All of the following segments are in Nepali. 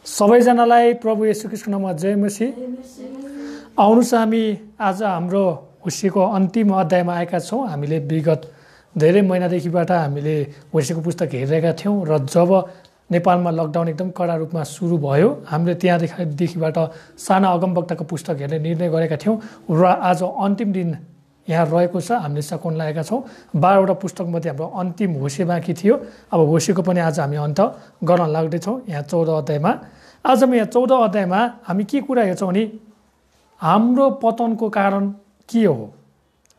सबैजनालाई प्रभु येशू ख्रीष्टको नाममा जय मसीह। आउनुहोस् हामी आज हाम्रो होसेको अन्तिम अध्यायमा आएका छौँ। हामीले विगत धेरै महिनादेखिबाट हामीले होसेको पुस्तक हेरिरहेका थियौँ र जब नेपालमा लकडाउन एकदम कडा रूपमा सुरु भयो हामीले त्यहाँदेखिबाट साना अगमवक्ताको पुस्तक हेर्ने निर्णय गरेका थियौँ र आज अन्तिम दिन यहाँ रहेको छ। हामीले सकाउन लागेका छौँ। 12वटा पुस्तकमध्ये हाम्रो अन्तिम होसे बाँकी थियो। अब होसेको पनि आज हामी अन्त गर्न लाग्दैछौँ। यहाँ 14 अध्यायमा आज म यहाँ 14 अध्यायमा हामी के कुरा हेर्छौँ भने हाम्रो पतनको कारण के हो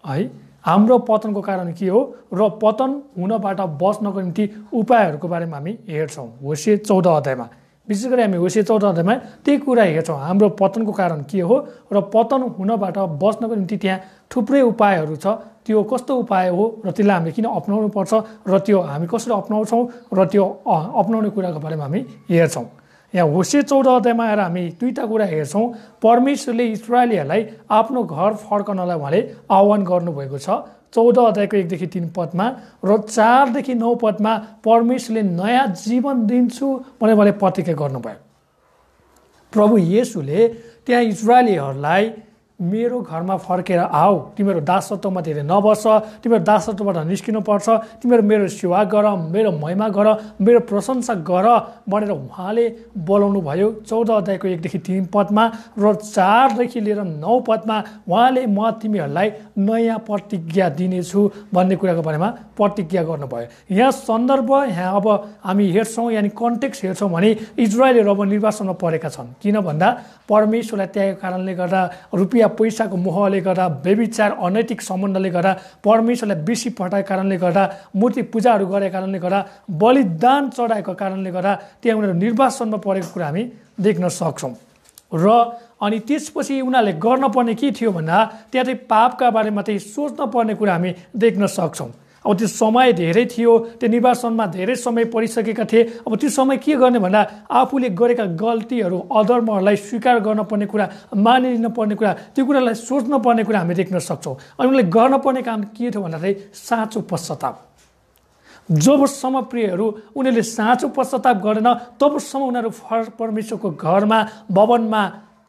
है, हाम्रो पतनको कारण के हो र पतन हुनबाट बच्नको निम्ति उपायहरूको बारेमा हामी हेर्छौँ। होसे 14 अध्यायमा विशेष गरी हामी होसे 14 अध्यायमा त्यही कुरा हेर्छौँ। हाम्रो पतनको कारण के हो र पतन हुनबाट बच्नको निम्ति त्यहाँ थुप्रै उपायहरू छ। त्यो कस्तो उपाय हो र त्यसलाई हामीले किन अपनाउनु पर्छ र त्यो हामी कसरी अपनाउँछौँ र त्यो अपनाउने कुराको बारेमा हामी हेर्छौँ। यहाँ होसे 14 अध्यायमा आएर हामी दुईवटा कुरा हेर्छौँ। परमेश्वरले इस्राएलीहरूलाई आफ्नो घर फर्कनलाई उहाँले आह्वान गर्नुभएको छ। 14 अध्यायको 1 देखि 3 पदमा र 4 देखि 9 पदमा परमेश्वरले नयाँ जीवन दिन्छु भनेर उहाँले प्रतिज्ञा गर्नुभयो। प्रभु येशूले त्यहाँ इस्राएलीहरूलाई मेरो घरमा फर्केर आऊ, तिमीहरू दासत्वमा धेरै नबस, तिमीहरू दासत्वबाट निस्किनुपर्छ, तिमीहरू मेरो सेवा गर, मेरो महिमा गर, मेरो प्रशंसा गर भनेर उहाँले बोलाउनु भयो। 14 अध्यायको 1 देखि 3 पदमा र 4 देखि लिएर 9 पदमा उहाँले म तिमीहरूलाई नयाँ प्रतिज्ञा दिनेछु भन्ने कुराको बारेमा प्रतिज्ञा गर्नुभयो। यहाँ सन्दर्भ यहाँ अब हामी हेर्छौँ, यानि कन्टेक्स्ट हेर्छौँ भने इजरायलहरू अब निर्वासनमा परेका छन्। किन भन्दा परमेश्वरलाई त्यागेको कारणले गर्दा, रुपियाँ पैसाको मोहले गर्दा, व्यभिचार अनैतिक सम्बन्धले गर्दा, परमेश्वरलाई बेसी पठाएको कारणले गर्दा, मूर्ति पूजाहरू गरेको कारणले गर्दा, बलिदान चढाएको कारणले गर्दा त्यहाँ उनीहरू निर्वासनमा परेको कुरा हामी देख्न सक्छौँ। र अनि त्यसपछि उनीहरूले गर्न पर्ने के थियो भन्दा त्यहाँ चाहिँ पापका बारेमा चाहिँ सोच्न पर्ने कुरा हामी देख्न सक्छौँ। अब त्यो समय धेरै थियो, त्यो निर्वासनमा धेरै समय परिसकेका थिए। अब त्यो समय के गर्ने भन्दा आफूले गरेका गल्तीहरू, अधर्महरूलाई स्वीकार गर्न पर्ने कुरा, मानिलिन पर्ने कुरा, त्यो कुरालाई सोच्न पर्ने कुरा हामी देख्न सक्छौँ। अनि उनीहरूले गर्न पर्ने काम के थियो भन्दा चाहिँ साँचो पश्चाताप। जबसम्म प्रियहरू उनीहरूले साँचो पश्चाताप गरेन तबसम्म उनीहरू परमेश्वरको घरमा, भवनमा,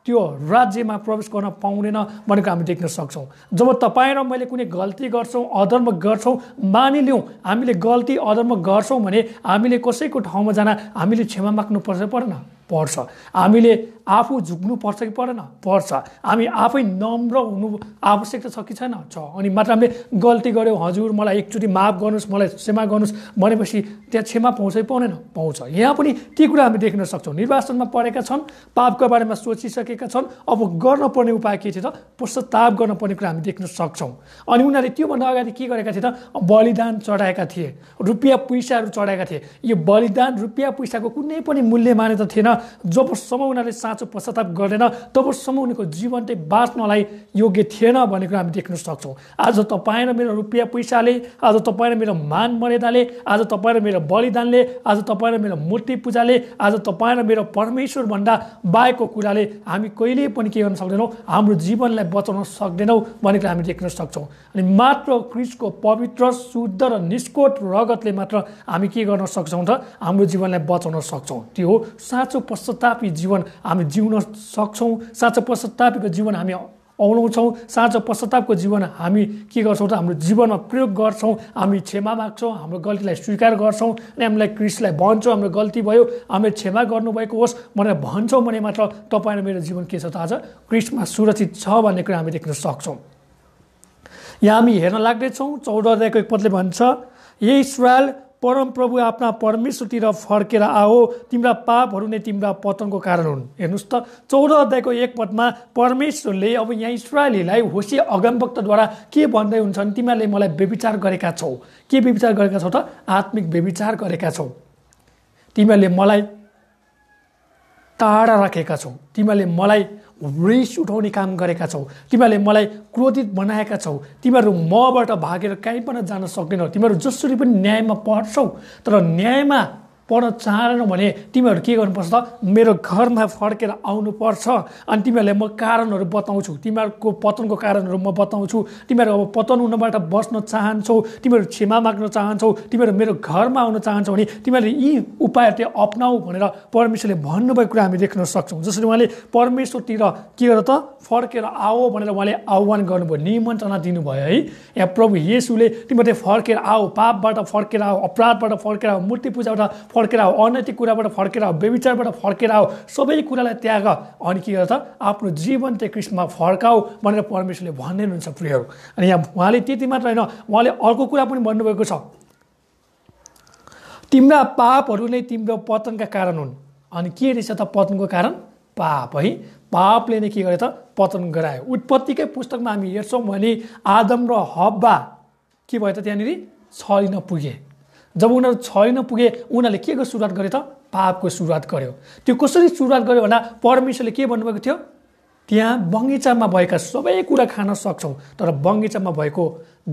त्यो राज्यमा प्रवेश गर्न पाउँदैन भनेको हामी देख्न सक्छौँ। जब तपाईँ र मैले कुनै गल्ती गर्छौँ, अधर्म गर्छौँ, मानिलिउँ हामीले गल्ती अधर्म गर्छौँ भने हामीले कसैको ठाउँमा जान हामीले क्षमा माग्नु पर्छ परेन? पर्छ। हामीले आफू झुक्नु पर्छ कि परेन? पर्छ। हामी आफै नम्र हुनु आवश्यकता छ कि छैन? छ। अनि मात्र हामीले गल्ती गऱ्यौँ, हजुर मलाई एकचोटि माफ गर्नुहोस्, मलाई क्षमा गर्नुहोस् भनेपछि त्यहाँ क्षमा पाउँछ कि पाउँदैन? पाउँछ। यहाँ पनि ती कुरा हामी देख्न सक्छौँ। निर्वासनमा परेका छन्, पापको बारेमा सोचिसकेका छन्। अब गर्नुपर्ने उपाय के थियो त? पश्चाताप गर्नुपर्ने कुरा हामी देख्न सक्छौँ। अनि उनीहरूले त्योभन्दा अगाडि के गरेका थिए त? बलिदान चढाएका थिए, रुपियाँ पैसाहरू चढाएका थिए। यो बलिदान, रुपियाँ पैसाको कुनै पनि मूल्य मान्यता थिएन। जबसम्म उनीहरूले साँचो पश्चाताप गर्दैन तबसम्म उनीहरूको जीवन चाहिँ बाँच्नलाई योग्य थिएन भन्ने कुरा हामी देख्न सक्छौँ। आज तपाईँ र मेरो रुपियाँ पैसाले, आज तपाईँ र मेरो मान मर्यादाले, आज तपाईँ र मेरो बलिदानले, आज तपाईँ र मेरो मूर्ति पूजाले, आज तपाईँ र मेरो परमेश्वरभन्दा बाहेकको कुराले हामी कहिल्यै पनि के गर्न सक्दैनौँ? हाम्रो जीवनलाई बचाउन सक्दैनौँ भन्ने कुरा हामी देख्न सक्छौँ। अनि मात्र क्रिस्टको पवित्र, शुद्ध र निष्कोट रगतले मात्र हामी के गर्न सक्छौँ त? हाम्रो जीवनलाई बचाउन सक्छौँ। त्यो हो साँचो पश्चातापी जीवन हामी जिउन सक्छौँ। साँचो पश्चातापीको जीवन हामी औलाउँछौँ। साँचो पश्चातापको जीवन हामी के गर्छौँ त? हाम्रो जीवनमा प्रयोग गर्छौँ। हामी क्षमा माग्छौँ, हाम्रो गल्तीलाई स्वीकार गर्छौँ अनि हामीलाई क्रिस्टलाई भन्छौँ हाम्रो गल्ती भयो, हामीले क्षमा गर्नुभएको होस् भनेर भन्छौँ भने मात्र तपाईँ र मेरो जीवन के छ त? आज क्रिस्टमा सुरक्षित छ भन्ने कुरा हामी देख्न सक्छौँ। यहाँ हामी हेर्न लाग्दैछौँ 14 अध्यायको 1 पदले भन्छ, हे इस्राएल, परमप्रभु आफ्ना परमेश्वरतिर फर्केर आओ, तिम्रा पापहरू नै तिम्रा पतनको कारण हुन्। हेर्नुहोस् त 14 अध्यायको 1 पदमा परमेश्वरले अब यहाँ इस्राएलीलाई होसे अगमवक्ताद्वारा के भन्दै हुन्छन्? तिमीहरूले मलाई व्यभिचार गरेका छौ। के व्यभिचार गरेका छौ त? आत्मिक व्यभिचार गरेका छौ। तिमीहरूले मलाई टाढा राखेका छौ। तिमीहरूले मलाई रिस उठाउने काम गरेका छौ। तिमीहरूले मलाई क्रोधित बनाएका छौ। तिमीहरू मबाट भागेर कहीँ पनि जान सक्दैनौ। तिमीहरू जसरी पनि न्यायमा पढ्छौ तर न्यायमा पढ्न चाहेनौ भने तिमीहरू के गर्नुपर्छ त मेरो घरमा फर्केर आउनुपर्छ अनि तिमीहरूलाई म कारणहरू बताउँछु तिमीहरूको पतनको कारणहरू म बताउँछु तिमीहरू अब पतन हुनबाट बस्न चाहन्छौ तिमीहरू क्षमा माग्न चाहन्छौ तिमीहरू मेरो घरमा आउन चाहन्छौ भने तिमीहरूले यी उपायहरू चाहिँ अपनाऊ भनेर परमेश्वरले भन्नुभएको कुरा हामी देख्न सक्छौँ जसरी उहाँले परमेश्वरतिर के गर त फर्केर आओ भनेर उहाँले आह्वान गर्नुभयो निमन्त्रणा दिनुभयो है यहाँ प्रभु येशूले तिमीहरूले फर्केर आओ पापबाट फर्केर आओ अपराधबाट फर्केर आओ मूर्ति पूजाबाट फर्केर आओ अनैतिक कुराबाट फर्केर आओ व्यभिचारबाट फर्केर आओ सबै कुरालाई त्याग अनि के गर्छ आफ्नो जीवन चाहिँ कृष्णमा फर्काऊ भनेर परमेश्वरले भन्ने हुनुहुन्छ प्रियहरू अनि यहाँ उहाँले त्यति मात्र होइन उहाँले अर्को कुरा पनि भन्नुभएको छ तिम्रा पापहरू नै तिम्रो पतनका कारण हुन् अनि के रहेछ त पतनको कारण पाप है पापले नै के गरे त पतन गरायो उत्पत्तिकै पुस्तकमा हामी हेर्छौँ भने आदम र हव्वा के भयो त त्यहाँनिर छलिन पुगे जब उनीहरू छलिन पुगे उनीहरूले के को सुरुवात गरे त पापको सुरुवात गर्यो त्यो कसरी सुरुवात गर्यो भन्दा परमेश्वरले के भन्नुभएको थियो त्यहाँ बगैँचामा भएका सबै कुरा खान सक्छौ तर बगैँचामा भएको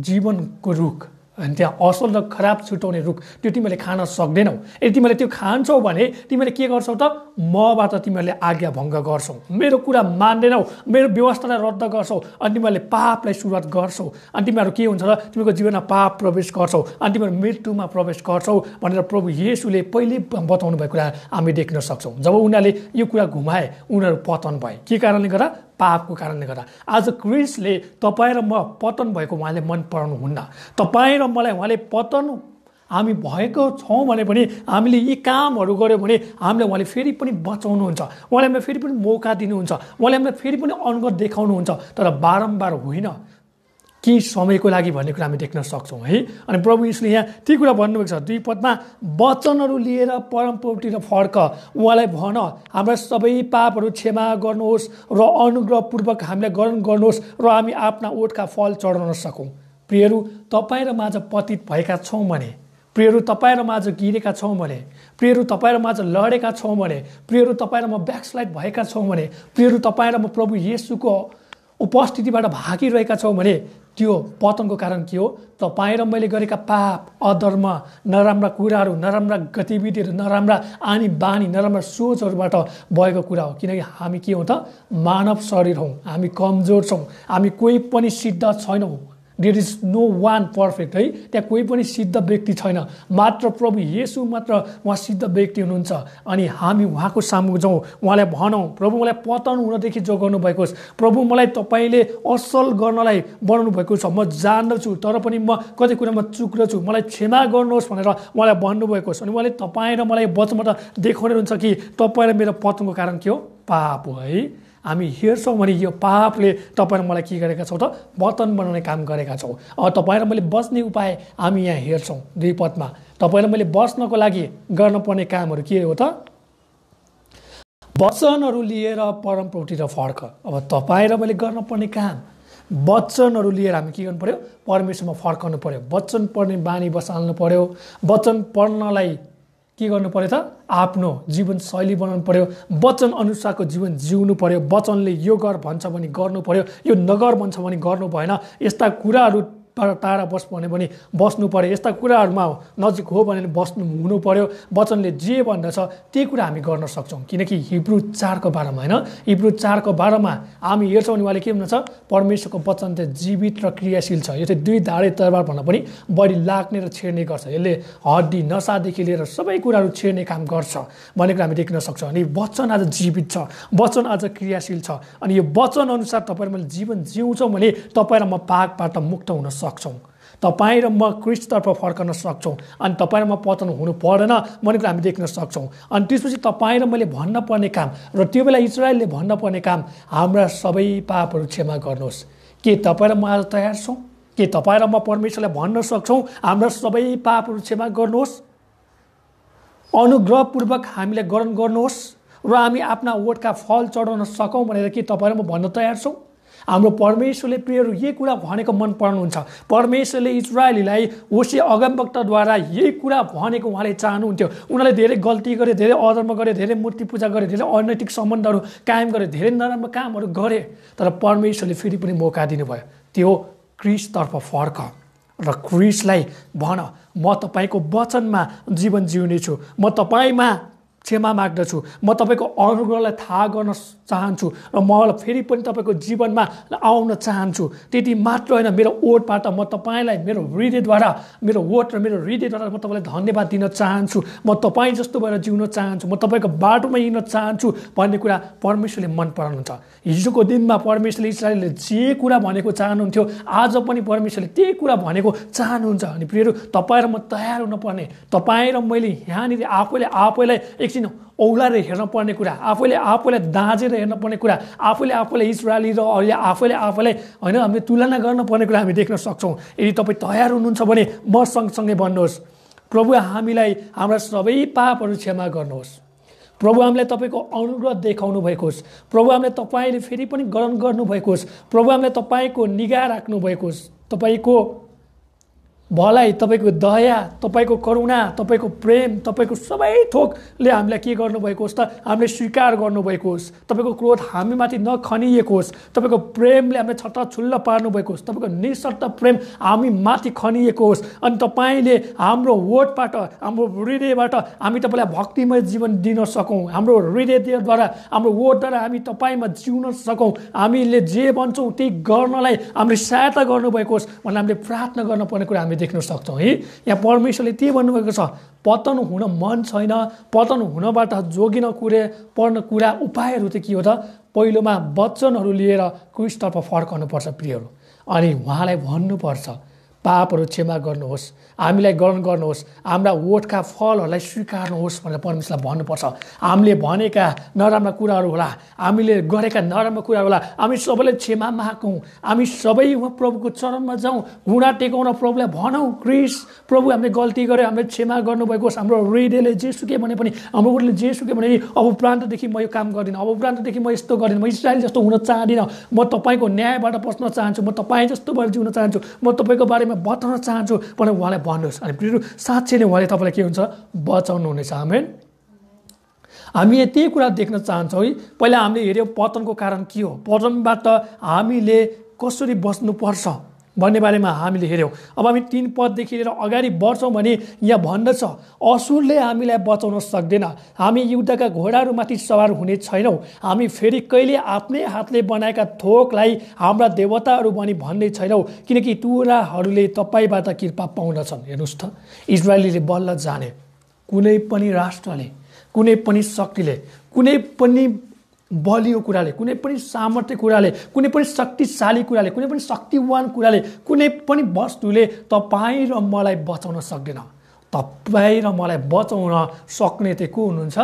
जीवनको रुख अनि त्यहाँ असल र खराब छुटाउने रुख त्यो तिमीहरूले खान सक्दैनौ यदि तिमीहरूले त्यो खान्छौ भने तिमीहरूले के गर्छौ त मबाट तिमीहरूले आज्ञा भङ्ग गर्छौ मेरो कुरा मान्दैनौ मेरो व्यवस्थालाई रद्द गर्छौ अनि तिमीहरूले पापलाई सुरुवात गर्छौ अनि तिमीहरू के हुन्छ र तिमीको जीवनमा पाप प्रवेश गर्छौ अनि तिमीहरू मृत्युमा प्रवेश गर्छौ भनेर प्रभु येशूले पहिले बताउनु भएको कुरा हामी देख्न सक्छौँ जब उनीहरूले यो कुरा घुमाए उनीहरू पतन भए के कारणले गर्दा पापको कारणले गर्दा आज क्रिस्टले तपाईँ र म पतन भएको उहाँले मन पराउनुहुन्न तपाईँ र मलाई उहाँले पतन हामी भएको छौँ भने पनि हामीले यी कामहरू गऱ्यौँ भने हामीलाई उहाँले फेरि पनि बचाउनुहुन्छ उहाँले हामीलाई फेरि पनि मौका दिनुहुन्छ उहाँले हामीलाई फेरि पनि अनुग्रह देखाउनुहुन्छ तर बारम्बार होइन केही समयको लागि भन्ने कुरा हामी देख्न सक्छौँ है अनि प्रभु यीशुले यहाँ ती कुरा भन्नुभएको छ 2 पदमा वचनहरू लिएर परमप्रभुतिर फर्क उहाँलाई भन हाम्रा सबै पापहरू क्षमा गर्नुहोस् र अनुग्रहपूर्वक हामीलाई ग्रहण गर्नुहोस् र हामी आफ्ना ओठका फल चढाउन सकौँ प्रियहरू तपाईँ र माझ पतित भएका छौँ भने प्रियहरू तपाईँ र माझ गिरेका छौँ भने प्रियहरू तपाईँ र माझ लडेका छौँ भने प्रियहरू तपाईँ र म ब्याकस्लाइड भएका छौँ भने प्रियहरू तपाईँ र म प्रभु येशूको उपस्थितिबाट भागिरहेका छौँ भने त्यो पतनको कारण के हो तपाईँ र मैले गरेका पाप अधर्म नराम्रा कुराहरू नराम्रा गतिविधिहरू नराम्रा आनी बानी नराम्रा सोचहरूबाट भएको कुरा हो किनकि हामी के हौँ त मानव शरीर हौँ हामी कमजोर छौँ हामी कोही पनि सिद्ध छैनौँ there is no one perfect है त्यहाँ कोही पनि सिद्ध व्यक्ति छैन मात्र प्रभु येशू मात्र उहाँ सिद्ध व्यक्ति हुनुहुन्छ अनि हामी उहाँको सामु जाउँ उहाँलाई भनौँ प्रभु मलाई पतन हुनदेखि जोगाउनु भएको छ प्रभु मलाई तपाईँले असल गर्नलाई बनाउनु भएको छ म जान्दछु तर पनि म कति कुरामा चुक्दछु मलाई क्षमा गर्नुहोस् भनेर उहाँलाई भन्नुभएको छ अनि उहाँले तपाईँ र मलाई वचनबाट देखाउने हुन्छ कि तपाईँ र मेरो पतनको कारण के हो पाप हो है हामी हेर्छौँ भने यो पापले तपाईँ र मलाई के गरेका छौँ त पतन बनाउने काम गरेका छौँ अब तपाईँ र मैले बच्ने उपाय हामी यहाँ हेर्छौँ 2 पदमा तपाईँ र मैले बच्नको लागि गर्नुपर्ने कामहरू के हो त वचनहरू लिएर परमप्रभुतिर फर्क अब तपाईँ र मैले गर्नुपर्ने काम वचनहरू लिएर हामी के गर्नु पर्यो परमेश्वरमा फर्काउनु पर्यो वचन पढ्ने बानी बसाल्नु पर्यो वचन पढ्नलाई के गर्नु पर्यो त आफ्नो जीवनशैली बनाउनु पर्यो वचन अनुसारको जीवन जिउनु पर्यो वचनले यो गर भन्छ भने गर्नु पर्यो यो नगर भन्छ भने गर्नु भएन यस्ता कुराहरू टाढा बस भन्यो भने बस्नु पर्यो यस्ता कुराहरूमा नजिक हो भने बस्नु हुनु पर्यो वचनले जे भन्दछ त्यही कुरा हामी गर्न सक्छौँ किनकि हिब्रू 4 को 12 होइन हिब्रू 4 को 12 हामी हेर्छौँ भने उहाँले के भन्छ परमेश्वरको वचन चाहिँ जीवित र क्रियाशील छ यो चाहिँ 2 धारे तरबार भन्दा पनि बढी लाग्ने र छेड्ने गर्छ यसले हड्डी नसादेखि लिएर सबै कुराहरू छेड्ने काम गर्छ भन्ने कुरा हामी देख्न सक्छौँ अनि वचन आज जीवित छ वचन आज क्रियाशील छ अनि यो वचन अनुसार तपाईँ मैले जीवन जिउँछौँ भने तपाईँ र म पापबाट मुक्त हुन सक्छौँ तपाईँ र म क्रिस्टतर्फ फर्कन सक्छौँ अनि तपाईँ र म पतन हुनु पर्दैन भन्ने कुरा हामी देख्न सक्छौँ अनि त्यसपछि तपाईँ र मैले भन्न पर्ने काम र त्यो बेला इजरायलले भन्न पर्ने काम हाम्रा सबै पापहरू क्षमा गर्नुहोस् के तपाईँ र म आज तयार छौँ के तपाईँ र म परमेश्वरलाई भन्न सक्छौँ हाम्रा सबै पापहरू क्षमा गर्नुहोस् अनुग्रहपूर्वक हामीलाई ग्रहण गर्नुहोस् र हामी आफ्ना ओठका फल चढाउन सकौँ भनेर के तपाईँ र म भन्न तयार छौँ हाम्रो परमेश्वरले प्रियहरू यही कुरा भनेको मन पराउनुहुन्छ परमेश्वरले इजरायलीलाई होसिया अगमवक्ताद्वारा यही कुरा भनेको उहाँले चाहनुहुन्थ्यो उनीहरूले धेरै गल्ती गरे धेरै अधर्म गरे धेरै मूर्ति पूजा गरे धेरै अनैतिक सम्बन्धहरू कायम गरे धेरै नराम्रो कामहरू गरे तर परमेश्वरले फेरि पनि मौका दिनुभयो त्यो क्रिस्टतर्फ फर्क र क्रिसलाई भन म तपाईँको वचनमा जीवन जिउनेछु, म तपाईँमा क्षमा माग्दछु, म तपाईँको अनुग्रहलाई थाहा गर्न चाहन्छु र म फेरि पनि तपाईँको जीवनमा आउन चाहन्छु। त्यति मात्र होइन, मेरो ओठबाट म तपाईँलाई मेरो हृदयद्वारा, मेरो ओठ र मेरो हृदयद्वारा म तपाईँलाई धन्यवाद दिन चाहन्छु। म तपाईँ जस्तो भएर जिउन चाहन्छु, म तपाईँको बाटोमा हिँड्न चाहन्छु भन्ने कुरा परमेश्वरले मन पराउनुहुन्छ। हिजोको दिनमा परमेश्वरले इस्राएलले जे कुरा भनेको चाहनुहुन्थ्यो, आज पनि परमेश्वरले त्यही कुरा भनेको चाहनुहुन्छ। अनि प्रियहरू, तपाईँ र म तयार हुनुपर्ने, तपाईँ र मैले यहाँनिर आफैलाई एकछिन औलाएर हेर्न पर्ने कुरा, आफैलाई दाँजेर हेर्न पर्ने कुरा, आफैले इस्राएली र अहिले आफैलाई होइन हामीले तुलना गर्न पर्ने कुरा हामी देख्न सक्छौँ। यदि तपाईँ तयार हुनुहुन्छ भने म सँगसँगै भन्नुहोस्, प्रभु हामीलाई हाम्रा सबै पापहरू क्षमा गर्नुहोस्। प्रभु हामीलाई तपाईँको अनुग्रह देखाउनु भएको होस्। प्रभु हामीलाई तपाईँले फेरि पनि ग्रहण गर्नुभएको होस्। प्रभु हामीलाई तपाईँको निगाह राख्नुभएको होस्। तपाईँको भलाइ, तपाईँको दया, तपाईँको करुणा, तपाईँको प्रेम, तपाईँको सबै थोकले हामीलाई के गर्नुभएको होस् त, हामीले स्वीकार गर्नुभएको होस्। तपाईँको क्रोध हामीमाथि नखनिएको होस्। तपाईँको प्रेमले हामीलाई छत्ताछुल्ल पार्नुभएको होस्। तपाईँको निशर्त प्रेम हामी माथि खनिएको होस्। अनि तपाईँले हाम्रो ओठबाट, हाम्रो हृदयबाट हामी तपाईँलाई भक्तिमय जीवन दिन सकौँ। हाम्रो हृदयद्वारा, हाम्रो ओठद्वारा हामी तपाईँमा जिउन सकौँ। हामीले जे भन्छौँ त्यही गर्नलाई हामीले सहायता गर्नुभएको होस् भनेर हामीले प्रार्थना गर्नुपर्ने कुरा हामी देख्न सक्छौँ है। यहाँ परमेश्वरले के भन्नुभएको छ, पतन हुन मन छैन, पतन हुनबाट जोगिन पर्ने कुरा उपायहरू चाहिँ के हो त, पहिलोमा वचनहरू लिएर क्रिसतर्फ फर्कनुपर्छ प्रियहरू। अनि उहाँलाई भन्नुपर्छ पापहरू क्षमा गर्नुहोस्, हामीलाई ग्रहण गर्नुहोस्, हाम्रा ओठका फलहरूलाई स्वीकार्नुहोस् भनेर परमेश्वरलाई भन्नुपर्छ। हामीले भनेका नराम्रा कुराहरू होला, हामीले गरेका नराम्रा कुराहरू होला, हामी सबैलाई क्षमा मागौँ। हामी सबै उहाँ प्रभुको चरणमा जाउँ, घुँडा टेकाउन प्रभुलाई भनौँ, क्रिस प्रभु हामीले गल्ती गऱ्यो, हामीले क्षमा गर्नुभएको होस्। हाम्रो हृदयले जेसुकै भने पनि, हाम्रो ओठले जेसुकै भने पनि अब उपरान्तदेखि म यो काम गर्दिनँ, अब उपरान्तदेखि म यस्तो गर्दिनँ, म इस्राएल जस्तो हुन चाहदिनँ, म तपाईँको न्यायबाट बस्न चाहन्छु, म तपाईँ जस्तो भएर जिउन चाहन्छु, म तपाईँको बारेमा बताउन चाहन्छु भनेर उहाँलाई भन्नुहोस्। अनि प्रियहरू, साँच्चै नै उहाँले तपाईँलाई के हुन्छ, बचाउनु हुनेछ। आमेन। हामी यति कुरा देख्न चाहन्छौँ है। पहिला हामीले हेऱ्यौँ पतनको कारण के हो, पतनबाट हामीले कसरी बस्नुपर्छ भन्ने बारेमा हामीले हेऱ्यौँ। अब हामी 3 पददेखि लिएर अगाडि बढ्छौँ भने यहाँ भन्दछ, असुरले हामीलाई बचाउन सक्दैन, हामी युद्धका घोडाहरूमाथि सवार हुने छैनौँ, हामी फेरि कहिले आफ्नै हातले बनाएका थोकलाई हाम्रा देवताहरू भनी भन्ने छैनौँ, किनकि तुराहरूले तपाईँबाट कृपा पाउँदछन्। हेर्नुहोस् त, इजरायलीले बल्ल जाने, कुनै पनि राष्ट्रले, कुनै पनि शक्तिले, कुनै पनि बलियो कुराले, कुनै पनि सामर्थ्य कुराले, कुनै पनि शक्तिशाली कुराले, कुनै पनि शक्तिवान कुराले, कुनै पनि वस्तुले तपाईँ र मलाई बचाउन सक्दैन। तपाईँ र मलाई बचाउन सक्ने चाहिँ को हुनुहुन्छ,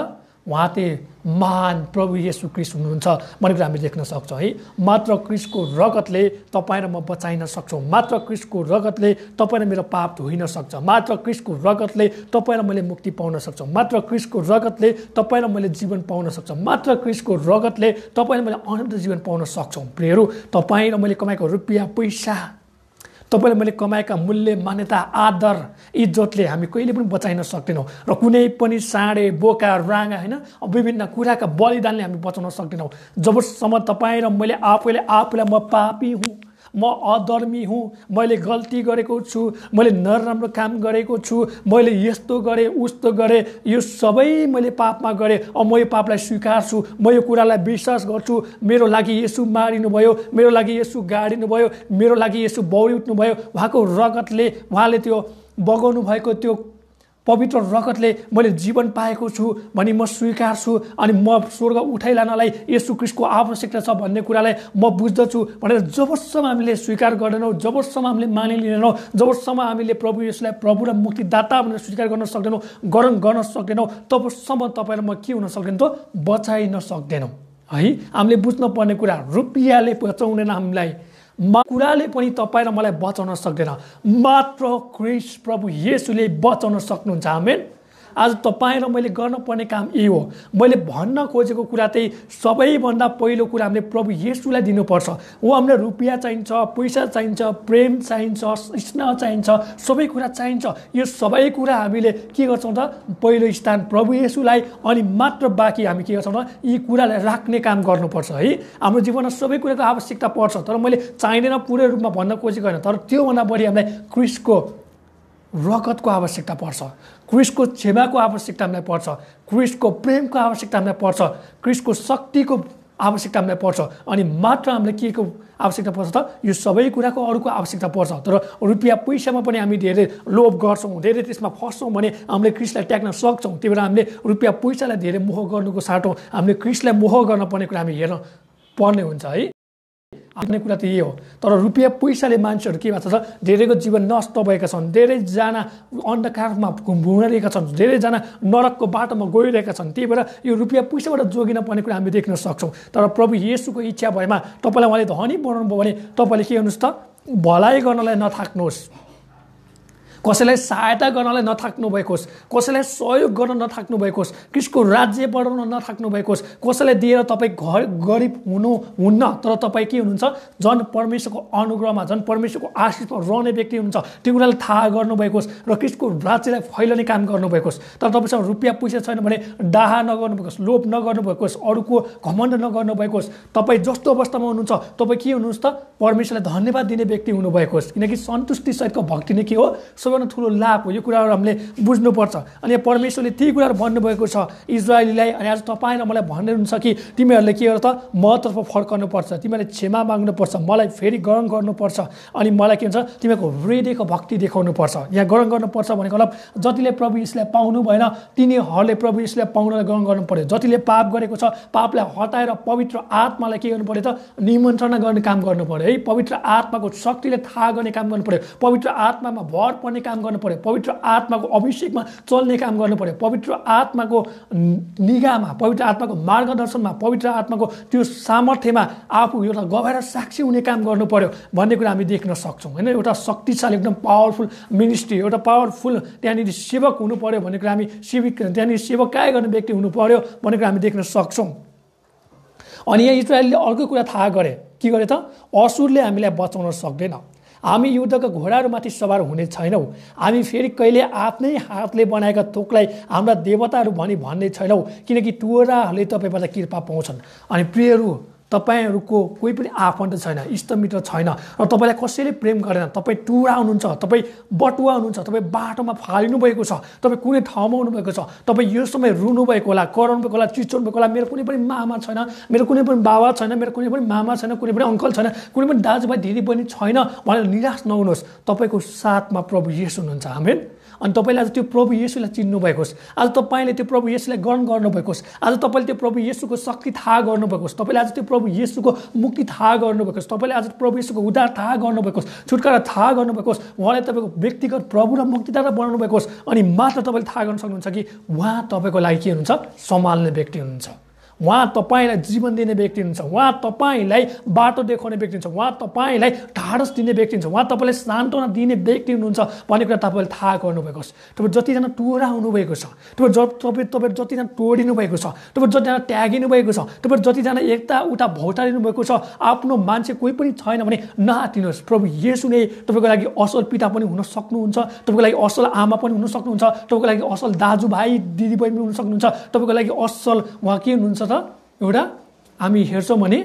उहाँ चाहिँ महान प्रभु येशू ख्रीष्ट हुनुहुन्छ भन्ने कुरा हामी देख्न सक्छौँ है। मात्र ख्रीष्टको रगतले तपाईँ र म बचाइन सक्छौँ। मात्र ख्रीष्टको रगतले तपाईँ र मेरो पाप धोइन सक्छ। मात्र ख्रीष्टको रगतले तपाईँ र मैले मुक्ति पाउन सक्छौँ। मात्र ख्रीष्टको रगतले तपाईँ र मैले जीवन पाउन सक्छौँ। मात्र ख्रीष्टको रगतले तपाईँ र मैले अनन्त जीवन पाउन सक्छौँ। प्रियहरू, तपाईँ र मैले कमाएको रुपियाँ पैसा, तपाईँले मैले कमाएका मूल्य, मान्यता, आदर, इज्जतले हामी कहिले पनि बचाइन सक्दैनौँ र कुनै पनि साँडे, बोका, राँगा होइन विभिन्न कुराका बलिदानले हामी बचाउन सक्दैनौँ। जबसम्म तपाईँ र मैले आफूलाई म पापी हुँ, म अधर्मी हुँ, मैले गल्ती गरेको छु, मैले नराम्रो काम गरेको छु, मैले यस्तो गरेँ उस्तो गरेँ, यो सबै मैले पापमा गरेँ, अब म यो पापलाई स्वीकार्छु, म यो कुरालाई विश्वास गर्छु, मेरो लागि येशू मारिनुभयो, मेरो लागि येशू गाडिनुभयो, मेरो लागि येशू बौरी उठ्नुभयो, उहाँको रगतले, उहाँले त्यो बगाउनु भएको त्यो पवित्र रगतले मैले जीवन पाएको छु भनी म स्वीकार्छु। अनि म स्वर्ग उठाइलानलाई येशू ख्रीष्टको आवश्यकता छ भन्ने कुरालाई म बुझ्दछु भनेर जबसम्म हामीले स्वीकार गर्दैनौँ, जबसम्म हामीले मानिलिँदैनौँ, जबसम्म हामीले प्रभु येशूलाई प्रभु र मुक्तिदाता भनेर स्वीकार गर्न सक्दैनौँ, ग्रहण गर्न सक्दैनौँ, तबसम्म तपाईँ र म के हुन सक्दैनौँ त, बचाइन सक्दैनौँ है। हामीले बुझ्नुपर्ने कुरा, रुपियाँले बचाउँदैन हामीलाई, कुराले पनि तपाईँ र मलाई बचाउन सक्दैन, मात्र ख्रीष्ट प्रभु येशूले बचाउन सक्नुहुन्छ। आमेन। आज तपाईँ र मैले गर्नुपर्ने काम यही हो। मैले भन्न खोजेको कुरा चाहिँ सबैभन्दा पहिलो कुरा हामीले प्रभु येशूलाई दिनुपर्छ। हो हामीलाई रुपियाँ चाहिन्छ, पैसा चाहिन्छ, प्रेम चाहिन्छ, स्नेह चाहिन्छ, सबै कुरा चाहिन्छ। यो सबै कुरा हामीले के गर्छौँ त पहिलो स्थान प्रभु येशूलाई, अनि मात्र बाँकी हामी के गर्छौँ त यी कुरालाई राख्ने काम गर्नुपर्छ है। हाम्रो जीवनमा सबै कुराको आवश्यकता पर्छ, तर मैले चाहिँदैन पूरै रूपमा भन्न खोजेको होइन, तर त्योभन्दा बढी हामीलाई क्रिस्टको रगतको आवश्यकता पर्छ, क्रिस्टको क्षमाको आवश्यकता हामीलाई पर्छ, क्रिस्टको प्रेमको आवश्यकता हामीलाई पर्छ, क्रिस्टको शक्तिको आवश्यकता हामीलाई पर्छ, अनि मात्र हामीलाई के को आवश्यकता पर्छ त यो सबै कुराको अरूको आवश्यकता पर्छ। तर रुपियाँ पैसामा पनि हामी धेरै लोभ गर्छौँ, धेरै त्यसमा फस्छौँ भने हामीले क्रिस्टलाई ट्याक्न सक्छौँ। त्यही भएर हामीले रुपियाँ पैसालाई धेरै मोह गर्नुको साटो हामीले क्रिस्टलाई मोह गर्न पर्ने कुरा हामी हेर्न पर्ने हुन्छ है। आफ्नै कुरा त यही हो। तर रुपियाँ पैसाले मान्छेहरू के भएको छ, धेरैको जीवन नष्ट भएका छन्, धेरैजना अन्धकारमा घुमिरहेका छन्, धेरैजना नरकको बाटोमा गइरहेका छन्। त्यही भएर यो रुपियाँ पैसाबाट जोगिन पर्ने कुरा हामीले देख्न सक्छौँ। तर प्रभु येशूको इच्छा भएमा तपाईँलाई उहाँले धनी बनाउनु भयो भने तपाईँले के गर्नुहोस् त भलाइ गर्नलाई नथाक्नुहोस्, कसैलाई सहायता गर्नलाई नथाक्नु भएको होस्, कसैलाई सहयोग गर्न नथाक्नु भएको होस्, क्रिस्टको राज्य बढाउन नथाक्नु भएको होस्, कसैलाई दिएर तपाईँ गरिब हुनुहुन्न, तर तपाईँ के हुनुहुन्छ झन् परमेश्वरको अनुग्रहमा, झन् परमेश्वरको आशीषमा रहने व्यक्ति हुनुहुन्छ। त्यो कुरालाई थाहा गर्नुभएको होस् र क्रिस्टको राज्यलाई फैलाउने काम गर्नुभएको होस्। तर तपाईँसँग रुपियाँ पैसा छैन भने डाहा नगर्नुभएको होस्, लोभ नगर्नुभएको होस्, अरूको घमण्ड नगर्नुभएको होस्। तपाईँ जस्तो अवस्थामा हुनुहुन्छ तपाईँ के हुनुहुन्छ त परमेश्वरलाई धन्यवाद दिने व्यक्ति हुनुभएको होस्, किनकि सन्तुष्टि सहितको भक्ति नै के हो सबैभन्दा ठुलो लाभ हो। यो कुराहरू हामीले बुझ्नुपर्छ। अनि परमेश्वरले ती कुराहरू भन्नुभएको छ इजरायलीलाई, अनि आज तपाईँ र मलाई भन्नुहुन्छ कि तिमीहरूले के गर त मतर्फ फर्कनुपर्छ, तिमीहरूले क्षमा माग्नुपर्छ, मलाई फेरि ग्रहण गर्नुपर्छ, अनि मलाई के हुन्छ तिमीहरूको हृदयको भक्ति देखाउनुपर्छ। यहाँ ग्रहण गर्नुपर्छ भनेको मतलब जतिले प्रभु येशूलाई पाउनु भएन तिनीहरूले प्रभु येशूलाई पाउनलाई ग्रहण गर्नु पर्यो। जतिले पाप गरेको छ पापलाई हटाएर पवित्र आत्मालाई के गर्नु पर्यो त निमन्त्रणा गर्ने काम गर्नु पर्यो है। पवित्र आत्माको शक्तिले थाहा गर्ने काम गर्नु पर्यो, पवित्र आत्मामा भर पर्ने काम गर्नु पर्यो, पवित्र आत्माको अभिषेकमा चल्ने काम गर्नु पर्यो, पवित्र आत्माको निगाहमा, पवित्र आत्माको मार्गदर्शनमा, पवित्र आत्माको त्यो सामर्थ्यमा आफू एउटा गएर साक्षी हुने काम गर्नु पर्यो भन्ने कुरा हामी देख्न सक्छौँ होइन। एउटा शक्तिशाली एकदम पावरफुल मिनिस्ट्री, एउटा पावरफुल त्यहाँनिर सेवक हुनु पर्यो भन्ने कुरा हामी त्यहाँनिर सेवकाई गर्ने व्यक्ति हुनु पर्यो भन्ने कुरा हामी देख्न सक्छौँ। अनि यहाँ इजरायलले अर्को कुरा थाहा गरे, के गरे त असुरले हामीलाई बचाउन सक्दैन, हामी युद्धका घोडाहरूमाथि सवार हुने छैनौँ, हामी फेरि कहिले आफ्नै हातले बनाएका तोकलाई हाम्रा देवताहरू भन्ने छैनौँ, किनकि टुराहरूले तपाईँबाट कृपा पाउँछन्। अनि प्रियहरू तपाईँहरूको कोही पनि आफन्त छैन, इष्टमित्र छैन र तपाईँलाई कसैले प्रेम गरेन, तपाईँ टुरा हुनुहुन्छ, तपाईँ बटुवा हुनुहुन्छ, तपाईँ बाटोमा फालिनु भएको छ, तपाईँ कुनै ठाउँमा हुनुभएको छ, तपाईँ यो समय रुनुभएको होला, कराउनु भएको होला, चिचोर्नु भएको होला, मेरो कुनै पनि मामा छैन, मेरो कुनै पनि बाबा छैन, मेरो कुनै पनि मामा छैन, कुनै पनि अङ्कल छैन, कुनै पनि दाजुभाइ दिदीबहिनी छैन भनेर निराश नहुनुहोस्। तपाईँको साथमा प्रभु येशू हुनुहुन्छ। आमेन। अनि तपाईँले आज त्यो प्रभु येशूलाई चिन्नु भएको होस्, आज तपाईँले त्यो प्रभु येशूलाई ग्रहण गर्नुभएको होस्, आज तपाईँले त्यो प्रभु येशूको शक्ति थाहा गर्नुभएको होस्, तपाईँले आज त्यो प्रभु येशूको मुक्ति थाहा गर्नुभएको होस्, तपाईँले आज प्रभु येशूको उद्धार थाहा गर्नुभएको होस्, छुटकारा थाहा गर्नुभएको होस्, उहाँले तपाईँको व्यक्तिगत प्रभु र मुक्तिदाता बनाउनु भएको होस्। अनि मात्र तपाईँले थाहा गर्न सक्नुहुन्छ कि उहाँ तपाईँको लागि के हुनुहुन्छ सम्हाल्ने व्यक्ति हुनुहुन्छ, उहाँ तपाईँलाई जीवन दिने व्यक्ति हुनुहुन्छ, उहाँ तपाईँलाई बाटो देखाउने व्यक्ति हुन्छ, उहाँ तपाईँलाई ढाडस दिने व्यक्ति हुन्छ, उहाँ तपाईँलाई सान्त्वना दिने व्यक्ति हुनुहुन्छ भन्ने कुरा तपाईँले थाहा गर्नुभएको छ। तपाईँ जतिजना टुरा हुनुभएको छ, तपाईँ जतिजना तोडिनु भएको छ, तपाईँ जतिजना त्यागिनु भएको छ, तपाईँ जतिजना एकता उता भौटारिनु भएको छ, आफ्नो मान्छे कोही पनि छैन भने नआत्तिनुहोस्। प्रभु येशू नै तपाईँको लागि असल पिता पनि हुन सक्नुहुन्छ, तपाईँको लागि असल आमा पनि हुन सक्नुहुन्छ, तपाईँको लागि असल दाजुभाइ दिदीबहिनी पनि हुन सक्नुहुन्छ, तपाईँको लागि असल उहाँ के हुनुहुन्छ एउटा हामी हेर्छौँ भने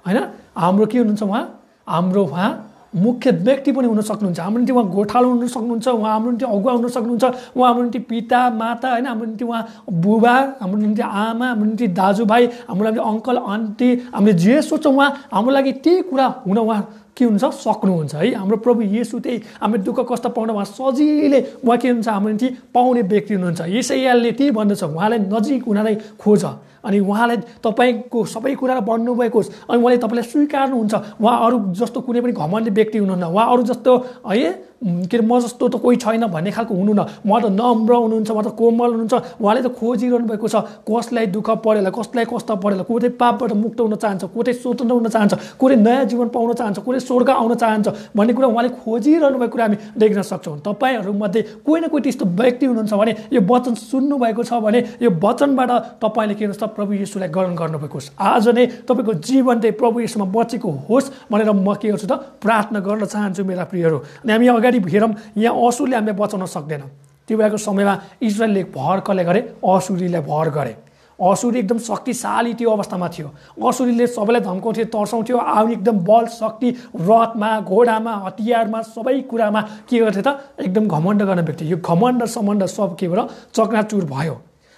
होइन हाम्रो के हुनुहुन्छ उहाँ मुख्य व्यक्ति पनि हुन सक्नुहुन्छ, हाम्रो निम्ति उहाँ गोठालो हुन सक्नुहुन्छ, उहाँ हाम्रो निम्ति अगुवा हुन सक्नुहुन्छ, उहाँ हाम्रो निम्ति पिता माता होइन, हाम्रो निम्ति उहाँ बुबा, हाम्रो निम्ति आमा, हाम्रो निम्ति दाजुभाइ, हाम्रो लागि अङ्कल आन्टी, हामीले जे सोच्छौँ उहाँ हाम्रो लागि त्यही कुरा हुन उहाँ के हुन्छ सक्नुहुन्छ है। हाम्रो प्रभु येशू त्यही हामीले दुःख कष्ट पाउन उहाँ सजिलै उहाँ के हुन्छ हाम्रो निम्ति पाउने व्यक्ति हुनुहुन्छ। यशायाले त्यही भन्दछ उहाँलाई नजिक हुनलाई खोज, अनि उहाँलाई तपाईँको सबै कुरा बन्नुभएको होस्, अनि उहाँले तपाईँलाई स्वीकार्नुहुन्छ। उहाँ अरू जस्तो कुनै पनि घमण्डी व्यक्ति हुनुहुन्न, उहाँ अरू जस्तो है के अरे म जस्तो त कोही छैन भन्ने खालको हुनु न, म त नम्र हुनुहुन्छ, म त कोमल हुनुहुन्छ। उहाँले त खोजिरहनु भएको छ कसलाई दुःख परेला, कसलाई कष्ट परेला, को चाहिँ पापबाट मुक्त हुन चाहन्छ, को चाहिँ स्वतन्त्र हुन चाहन्छ, को चाहिँ नयाँ जीवन पाउन चाहन्छ, को चाहिँ स्वर्ग आउन चाहन्छ भन्ने कुरा उहाँले खोजिरहनु भएको कुरा हामी देख्न सक्छौँ। तपाईँहरूमध्ये कोही न कोही त्यस्तो व्यक्ति हुनुहुन्छ भने यो वचन सुन्नुभएको छ भने यो वचनबाट तपाईँले के गर्नुहोस् त प्रभु येशूलाई ग्रहण गर्नुभएको होस्। आज नै तपाईँको जीवन चाहिँ प्रभु येशूमा बचेको होस् भनेर म के गर्छु त प्रार्थना गर्न चाहन्छु मेरा प्रियहरू। अनि हामी अगाडि हेरौँ, यहाँ असुरले हामीलाई बचाउन सक्दैन। त्यो बेलाको समयमा इजरायलले भर कसले गरे? असुरीलाई भर गरे। असुरी एकदम शक्तिशाली त्यो अवस्थामा थियो। असुरीले सबैलाई धम्काउँथ्यो, तर्साउँथ्यो, आउने एकदम बल शक्ति रथमा, घोडामा, हतियारमा, सबै कुरामा के गर्थे त एकदम घमण्ड गर्ने व्यक्ति। यो घमण्ड सम्बन्ध सब के भयो चकनाचुर भयो।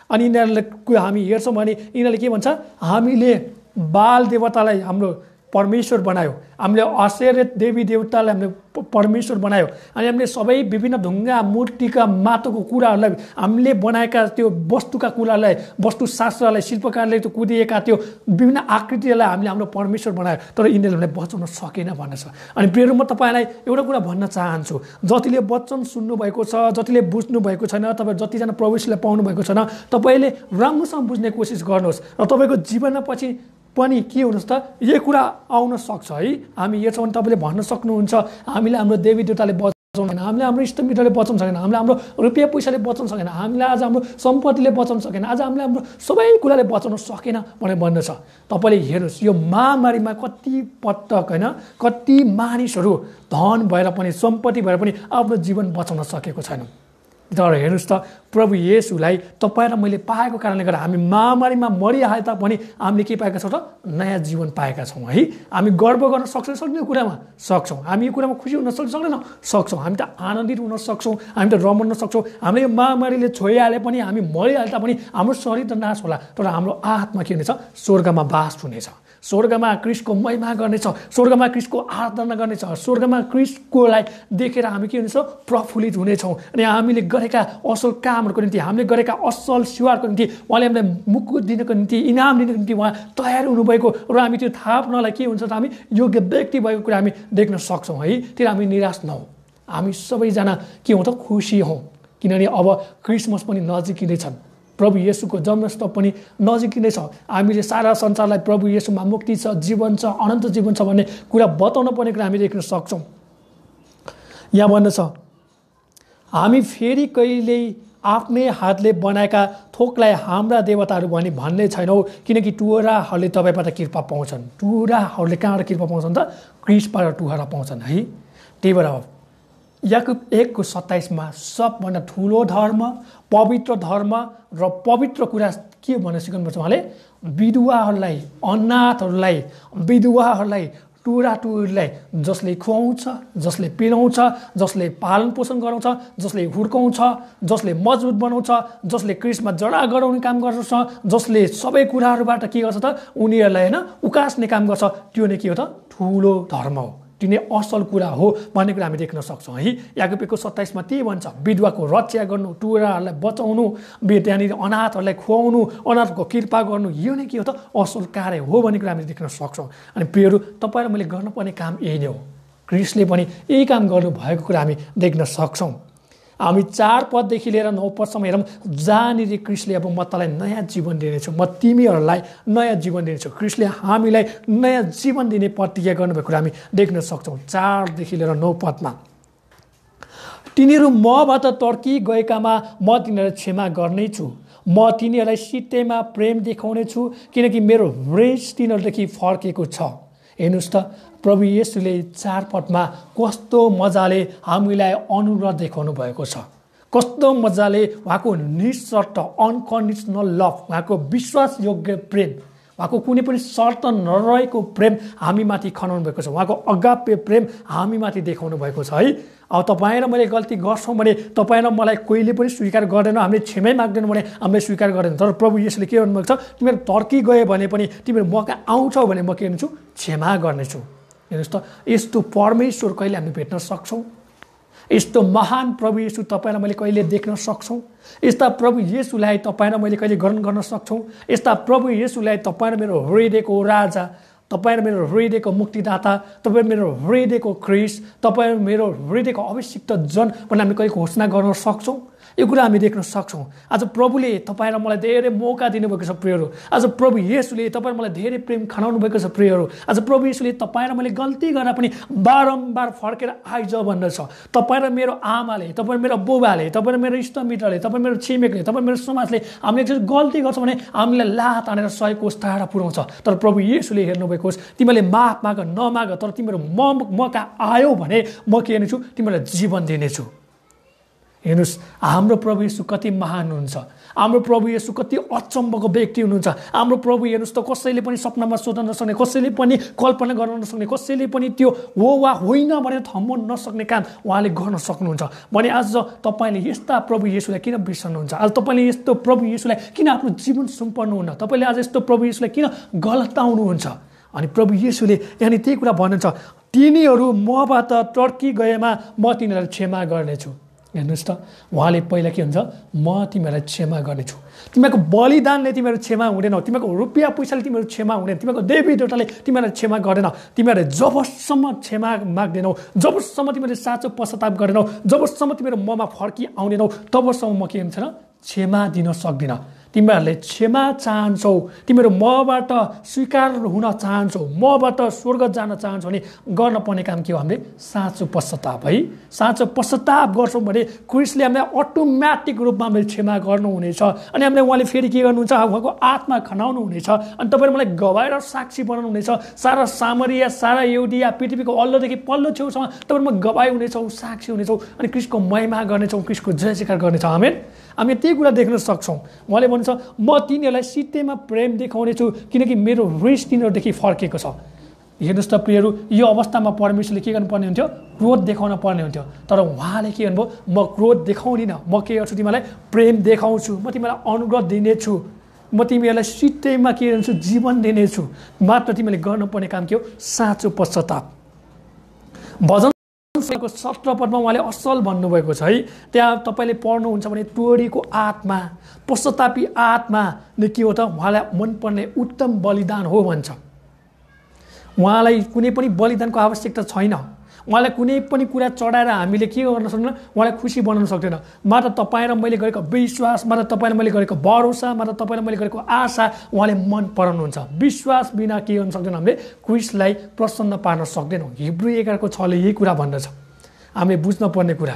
अनि यिनीहरूले हामी हेर्छौँ भने यिनीहरूले के भन्छ, हामीले बाल देवतालाई हाम्रो परमेश्वर बनायो, हामीले असेरे देवी देवतालाई हामीले परमेश्वर बनायो, अनि हामीले सबै विभिन्न ढुङ्गा मूर्तिका माटोको कुराहरूलाई हामीले बनाएका त्यो वस्तुका कुरालाई, वस्तुशास्त्रलाई, शिल्पकारले त्यो कुदिएका त्यो विभिन्न आकृतिलाई हामीले हाम्रो परमेश्वर बनायो, तर यिनीहरूले बचाउन सकेन भन्ने छ। अनि प्रियहरू म तपाईँलाई एउटा कुरा भन्न चाहन्छु, जतिले वचन सुन्नुभएको छ, जतिले बुझ्नु भएको छैन, तपाईँ जतिजना प्रवेशलाई पाउनु भएको छैन, तपाईँले राम्रोसँग बुझ्ने कोसिस गर्नुहोस् र तपाईँको जीवनमा पछि पनि के हुनुहोस् त यो कुरा आउन सक्छ है। हामी हेर्छौँ भने तपाईँले भन्न सक्नुहुन्छ हामीले हाम्रो देवी देवताले बचाउनु सकेन, हामीले हाम्रो इष्टमित्रले बचाउन सकेन, हामीले हाम्रो रुपियाँ पैसाले बचाउन सकेन, हामीले आज हाम्रो सम्पत्तिले बचाउन सकेन, आज हामीले हाम्रो सबै कुराले बचाउन सकेन भनेर भन्नु छ। तपाईँले हेर्नुहोस् यो महामारीमा कति पटक होइन कति मानिसहरू धन भएर पनि सम्पत्ति भएर पनि आफ्नो जीवन बचाउन सकेको छैन। तर हेर्नुहोस् त प्रभु येशूलाई तपाईँ र मैले पाएको कारणले गर्दा हामी महामारीमा मरिहाले तापनि हामीले के पाएका छौँ त नयाँ जीवन पाएका छौँ है। हामी गर्व गर्न सक्छौँ सक्ने कुरामा सक्छौँ, हामी यो कुरामा खुसी हुन सक्दैन सक्छौँ, हामी त आनन्दित हुन सक्छौँ, हामी त रमाउन सक्छौँ। हामीले यो महामारीले छोइहाले पनि हामी मरिहाले तापनि हाम्रो शरीर त नाश होला, तर हाम्रो आत्मा के हुनेछ स्वर्गमा बास हुनेछ, स्वर्गमा क्रिस्टको महिमा गर्नेछ, स्वर्गमा क्रिस्टको आराधना गर्नेछ, स्वर्गमा क्रिस्टकोलाई देखेर हामी के हुनेछौँ प्रफुल्लित हुनेछौँ। अनि हामीले गरेका असल कामहरूको निम्ति, हामीले गरेका असल सेवाहरूको निम्ति उहाँले हामीलाई मुकुट दिनको निम्ति, इनाम दिनको निम्ति उहाँ तयार हुनुभएको र हामी त्यो थाहा पाउनलाई के हुन्छ त हामी योग्य व्यक्ति भएको कुरा हामी देख्न सक्छौँ है। त्यो हामी निराश नहौँ, हामी सबैजना के हौँ त खुसी हौँ, किनभने अब क्रिसमस पनि नजिकिँदैछन्, प्रभु येशूको जन्मोत्सव पनि नजिकिँदैछ। हामीले सारा संसारलाई प्रभु येशूमा मुक्ति छ, जीवन छ, अनन्त जीवन छ भन्ने कुरा बताउन पर्ने कुरा हामी देख्न सक्छौँ। यहाँ भन्दछ हामी फेरि कहिल्यै आफ्नै हातले बनाएका थोकलाई हाम्रा देवताहरू भनी भन्ने छैनौँ, किनकि टुहाराहरूले तपाईँबाट कृपा पाउँछन्। टुहाराहरूले कहाँबाट कृपा पाउँछन् त? क्रिस्टबाट टुहारा पाउँछन् है। त्यही भएर याकुब 1:27 सबभन्दा ठुलो धर्म, पवित्र धर्म र पवित्र कुरा के भन्न सिकाउनुपर्छ उहाँले? विधवाहरूलाई, अनाथहरूलाई, विधवाहरूलाई, टुराटुरीलाई जसले खुवाउँछ, जसले पिलाउँछ, जसले पालन पोषण गराउँछ, जसले हुर्काउँछ, जसले मजबुत बनाउँछ, जसले क्रिस्टमा जडा गराउने काम गर्छ, जसले सबै कुराहरूबाट के गर्छ त उनीहरूलाई होइन उकास्ने काम गर्छ, त्यो नै के हो त ठुलो धर्म हो, त्यो नै असल कुरा हो भन्ने कुरा हामी देख्न सक्छौँ है। याकुब 1:27 त्यही भन्छ, विधवाको रक्षा गर्नु, टुराहरूलाई बचाउनु, त्यहाँनिर अनाथहरूलाई खुवाउनु, अनाथको कृपा गर्नु, यो नै के हो त असल कार्य हो भन्ने कुरा हामी देख्न सक्छौँ। अनि प्रियहरू तपाईँ र मैले गर्नुपर्ने काम यही नै हो, क्रिस्टले पनि यही काम गर्नुभएको कुरा हामी देख्न सक्छौँ। हामी 4 पददेखि लिएर 9 पदसम्म हेरौँ, जहाँनिर क्रिस्टले अब म तँलाई नयाँ जीवन दिनेछु, म तिमीहरूलाई नयाँ जीवन दिनेछु, क्रिस्टले हामीलाई नयाँ जीवन दिने प्रतिज्ञा गर्नुभएको कुरा हामी देख्न सक्छौँ। 4देखि लिएर 9 पदमा तिनीहरू मबाट तर्की गएकामा म तिनीहरूलाई क्षमा गर्नेछु, म तिनीहरूलाई सित्तैमा प्रेम देखाउनेछु, किनकि मेरो हृदय तिनीहरूदेखि फर्केको छ। हेर्नुहोस् त प्रभु येशूले 4 पदमा कस्तो मजाले हामीलाई अनुग्रह देखाउनु भएको छ, कस्तो मजाले उहाँको निशर्त अनकन्डिसनल लभ, उहाँको विश्वासयोग्य प्रेम, उहाँको कुनै पनि शर्त नरहेको प्रेम हामीमाथि खनाउनु भएको छ, उहाँको अगाप्य प्रेम हामीमाथि देखाउनु भएको छ है। अब तपाईँ र मैले गल्ती गर्छौँ भने तपाईँ र मलाई कोहीले पनि स्वीकार गर्दैन, हामीले क्षमै माग्दैनौँ भने हामीले स्वीकार गर्दैन, तर प्रभु येशूले के गर्नुभएको छ, तिमीहरू तर्की गए भने पनि तिमीहरू मौका आउँछौ भने म के गर्नेछु क्षमा गर्नेछु। हेर्नुहोस् त यस्तो परमेश्वर कहिले हामी भेट्न सक्छौँ, यस्तो महान प्रभु येशू तपाईँ र मैले कहिले देख्न सक्छौँ, यस्ता प्रभु येशूलाई तपाईँ र मैले कहिले ग्रहण गर्न सक्छौँ, यस्ता प्रभु येशूलाई तपाईँ र मेरो हृदयको राजा तपाईँ र मेरो हृदयको मुक्तिदाता, तपाईँ मेरो हृदयको ख्रिस्ट, तपाईँ मेरो हृदयको अभिषिक्त जन भनेर हामी कहिले घोषणा गर्न सक्छौँ। यो कुरा हामी देख्न सक्छौँ। आज प्रभुले तपाईँ र मलाई धेरै मौका दिनुभएको छ प्रियहरू। आज प्रभु येशूले तपाईँ र मलाई धेरै प्रेम खनाउनु भएको छ प्रियहरू। आज प्रभु येशूले तपाईँ र मैले गल्ती गरेर पनि बारम्बार फर्केर आइज भन्दछ। तपाईँ र मेरो आमाले, तपाईँ र मेरो बुबाले, तपाईँ र मेरो इष्टमित्रले, तपाईँ मेरो छिमेकले, तपाईँ मेरो समाजले हामीले एकचोटि गल्ती गर्छौँ भने हामीलाई लात हानेर 100 कोस टाढा पुर्याउँछ। तर प्रभु येशूले हेर्नुभएको होस्, तिमीले माफ माग नमाग, तर तिमीहरू म कहाँ आयो भने म के हेर्नेछु, तिमीलाई जीवन दिनेछु। हेर्नुहोस्, हाम्रो प्रभु येशू कति महान हुनुहुन्छ। हाम्रो प्रभु येशू कति अचम्मको व्यक्ति हुनुहुन्छ। हाम्रो प्रभु हेर्नुहोस् त कसैले पनि सपनामा सोच्न नसक्ने, कसैले पनि कल्पना गर्न नसक्ने, कसैले पनि त्यो हो वा होइन भनेर थम्न नसक्ने काम उहाँले गर्न सक्नुहुन्छ। भने आज तपाईँले यस्ता प्रभु येशूलाई किन बिर्सनुहुन्छ? आज तपाईँले यस्तो प्रभु येशूलाई किन आफ्नो जीवन सुम्पर्नुहुन्न? तपाईँले आज यस्तो प्रभु येशूलाई किन गलताउनुहुन्छ? अनि प्रभु येशूले यहाँ त्यही कुरा भन्नुहुन्छ, तिनीहरू मबाट टर्की गएमा म तिनीहरूलाई क्षमा गर्नेछु। हेर्नुहोस् त, उहाँले पहिला के हुन्छ, म तिमीहरूलाई क्षमा गर्नेछु। तिमीहरूको बलिदानले तिमीहरू क्षमा हुँदैन, तिमीहरूको रुपियाँ पैसाले तिमीहरू क्षमा हुँदैन, तिमीहरूको देवी देवताले तिमीहरूलाई क्षमा गर्दैन। तिमीहरूले जबसम्म क्षमा माग्दैनौ, जबसम्म तिमीहरूले साँचो पश्चाताप गर्दैनौ, जबसम्म तिमीहरू ममा फर्की आउँदैनौ, तबसम्म म के हुन्छ न, क्षमा दिन सक्दिनँ। तिमीहरूले क्षमा चाहन्छौ, तिमीहरू मबाट स्वीकार हुन चाहन्छौ, मबाट स्वर्ग जान चाहन्छौ भने गर्नुपर्ने काम के हो? हामीले साँचो पश्चाताप है, साँचो पश्चाताप गर्छौँ भने क्रिस्टले हामीलाई अटोमेटिक रूपमा हामीले क्षमा गर्नुहुनेछ। अनि हामीले उहाँले फेरि के गर्नुहुन्छ, उहाँको आत्मा खनाउनु हुनेछ। अनि तपाईँले मलाई गवाएर साक्षी बनाउनु हुनेछ। सारा सामरिया, सारा यहुदिया, पृथ्वीको अल्लोदेखि पल्लो छेउसम्म तपाईँमा गवाई हुनेछौँ, साक्षी हुनेछौँ। अनि क्रिस्टको महिमा गर्नेछौँ, क्रिस्टको जय जयकार गर्नेछौँ। हामी त्यही कुरा देख्न सक्छौँ। उहाँले भन्छ, म तिनीहरूलाई सित्तैमा प्रेम देखाउनेछु किनकि मेरो रिस तिनीहरूदेखि फर्केको छ। हेर्नुहोस् त प्रियहरू, यो अवस्थामा परमेश्वरले के गर्नुपर्ने हुन्थ्यो? क्रोध देखाउन पर्ने हुन्थ्यो। तर उहाँले के गर्नुभयो, म क्रोध देखाउँदिनँ, म के गर्छु, तिमीलाई प्रेम देखाउँछु, म तिमीलाई अनुग्रह दिनेछु, म तिमीहरूलाई सित्तैमा के गर्छु, जीवन दिनेछु। मात्र तिमीले गर्नुपर्ने काम के हो? साँचो पश्चाताप। भजन 17 पदमा उहाँले असल भन्नुभएको छ है। त्यहाँ तपाईँले पढ्नुहुन्छ भने तोडेको आत्मा, पश्चातापी आत्माले के हो त, उहाँलाई मनपर्ने उत्तम बलिदान हो भन्छ। उहाँलाई कुनै पनि बलिदानको आवश्यकता छैन। उहाँलाई कुनै पनि कुरा चढाएर हामीले के गर्न सक्दैन, उहाँलाई खुसी बनाउन सक्दैन। मात्र तपाईँ र मैले गरेको विश्वास, मात्र तपाईँ र मैले गरेको भरोसा, मात्र तपाईँ र मैले गरेको आशा उहाँले मन पराउनुहुन्छ। विश्वास बिना के गर्न सक्दैन, हामीले क्रिस्टलाई प्रसन्न पार्न सक्दैनौँ। हिब्रू 11:6ले यही कुरा भन्दछ। हामीले बुझ्न पर्ने कुरा,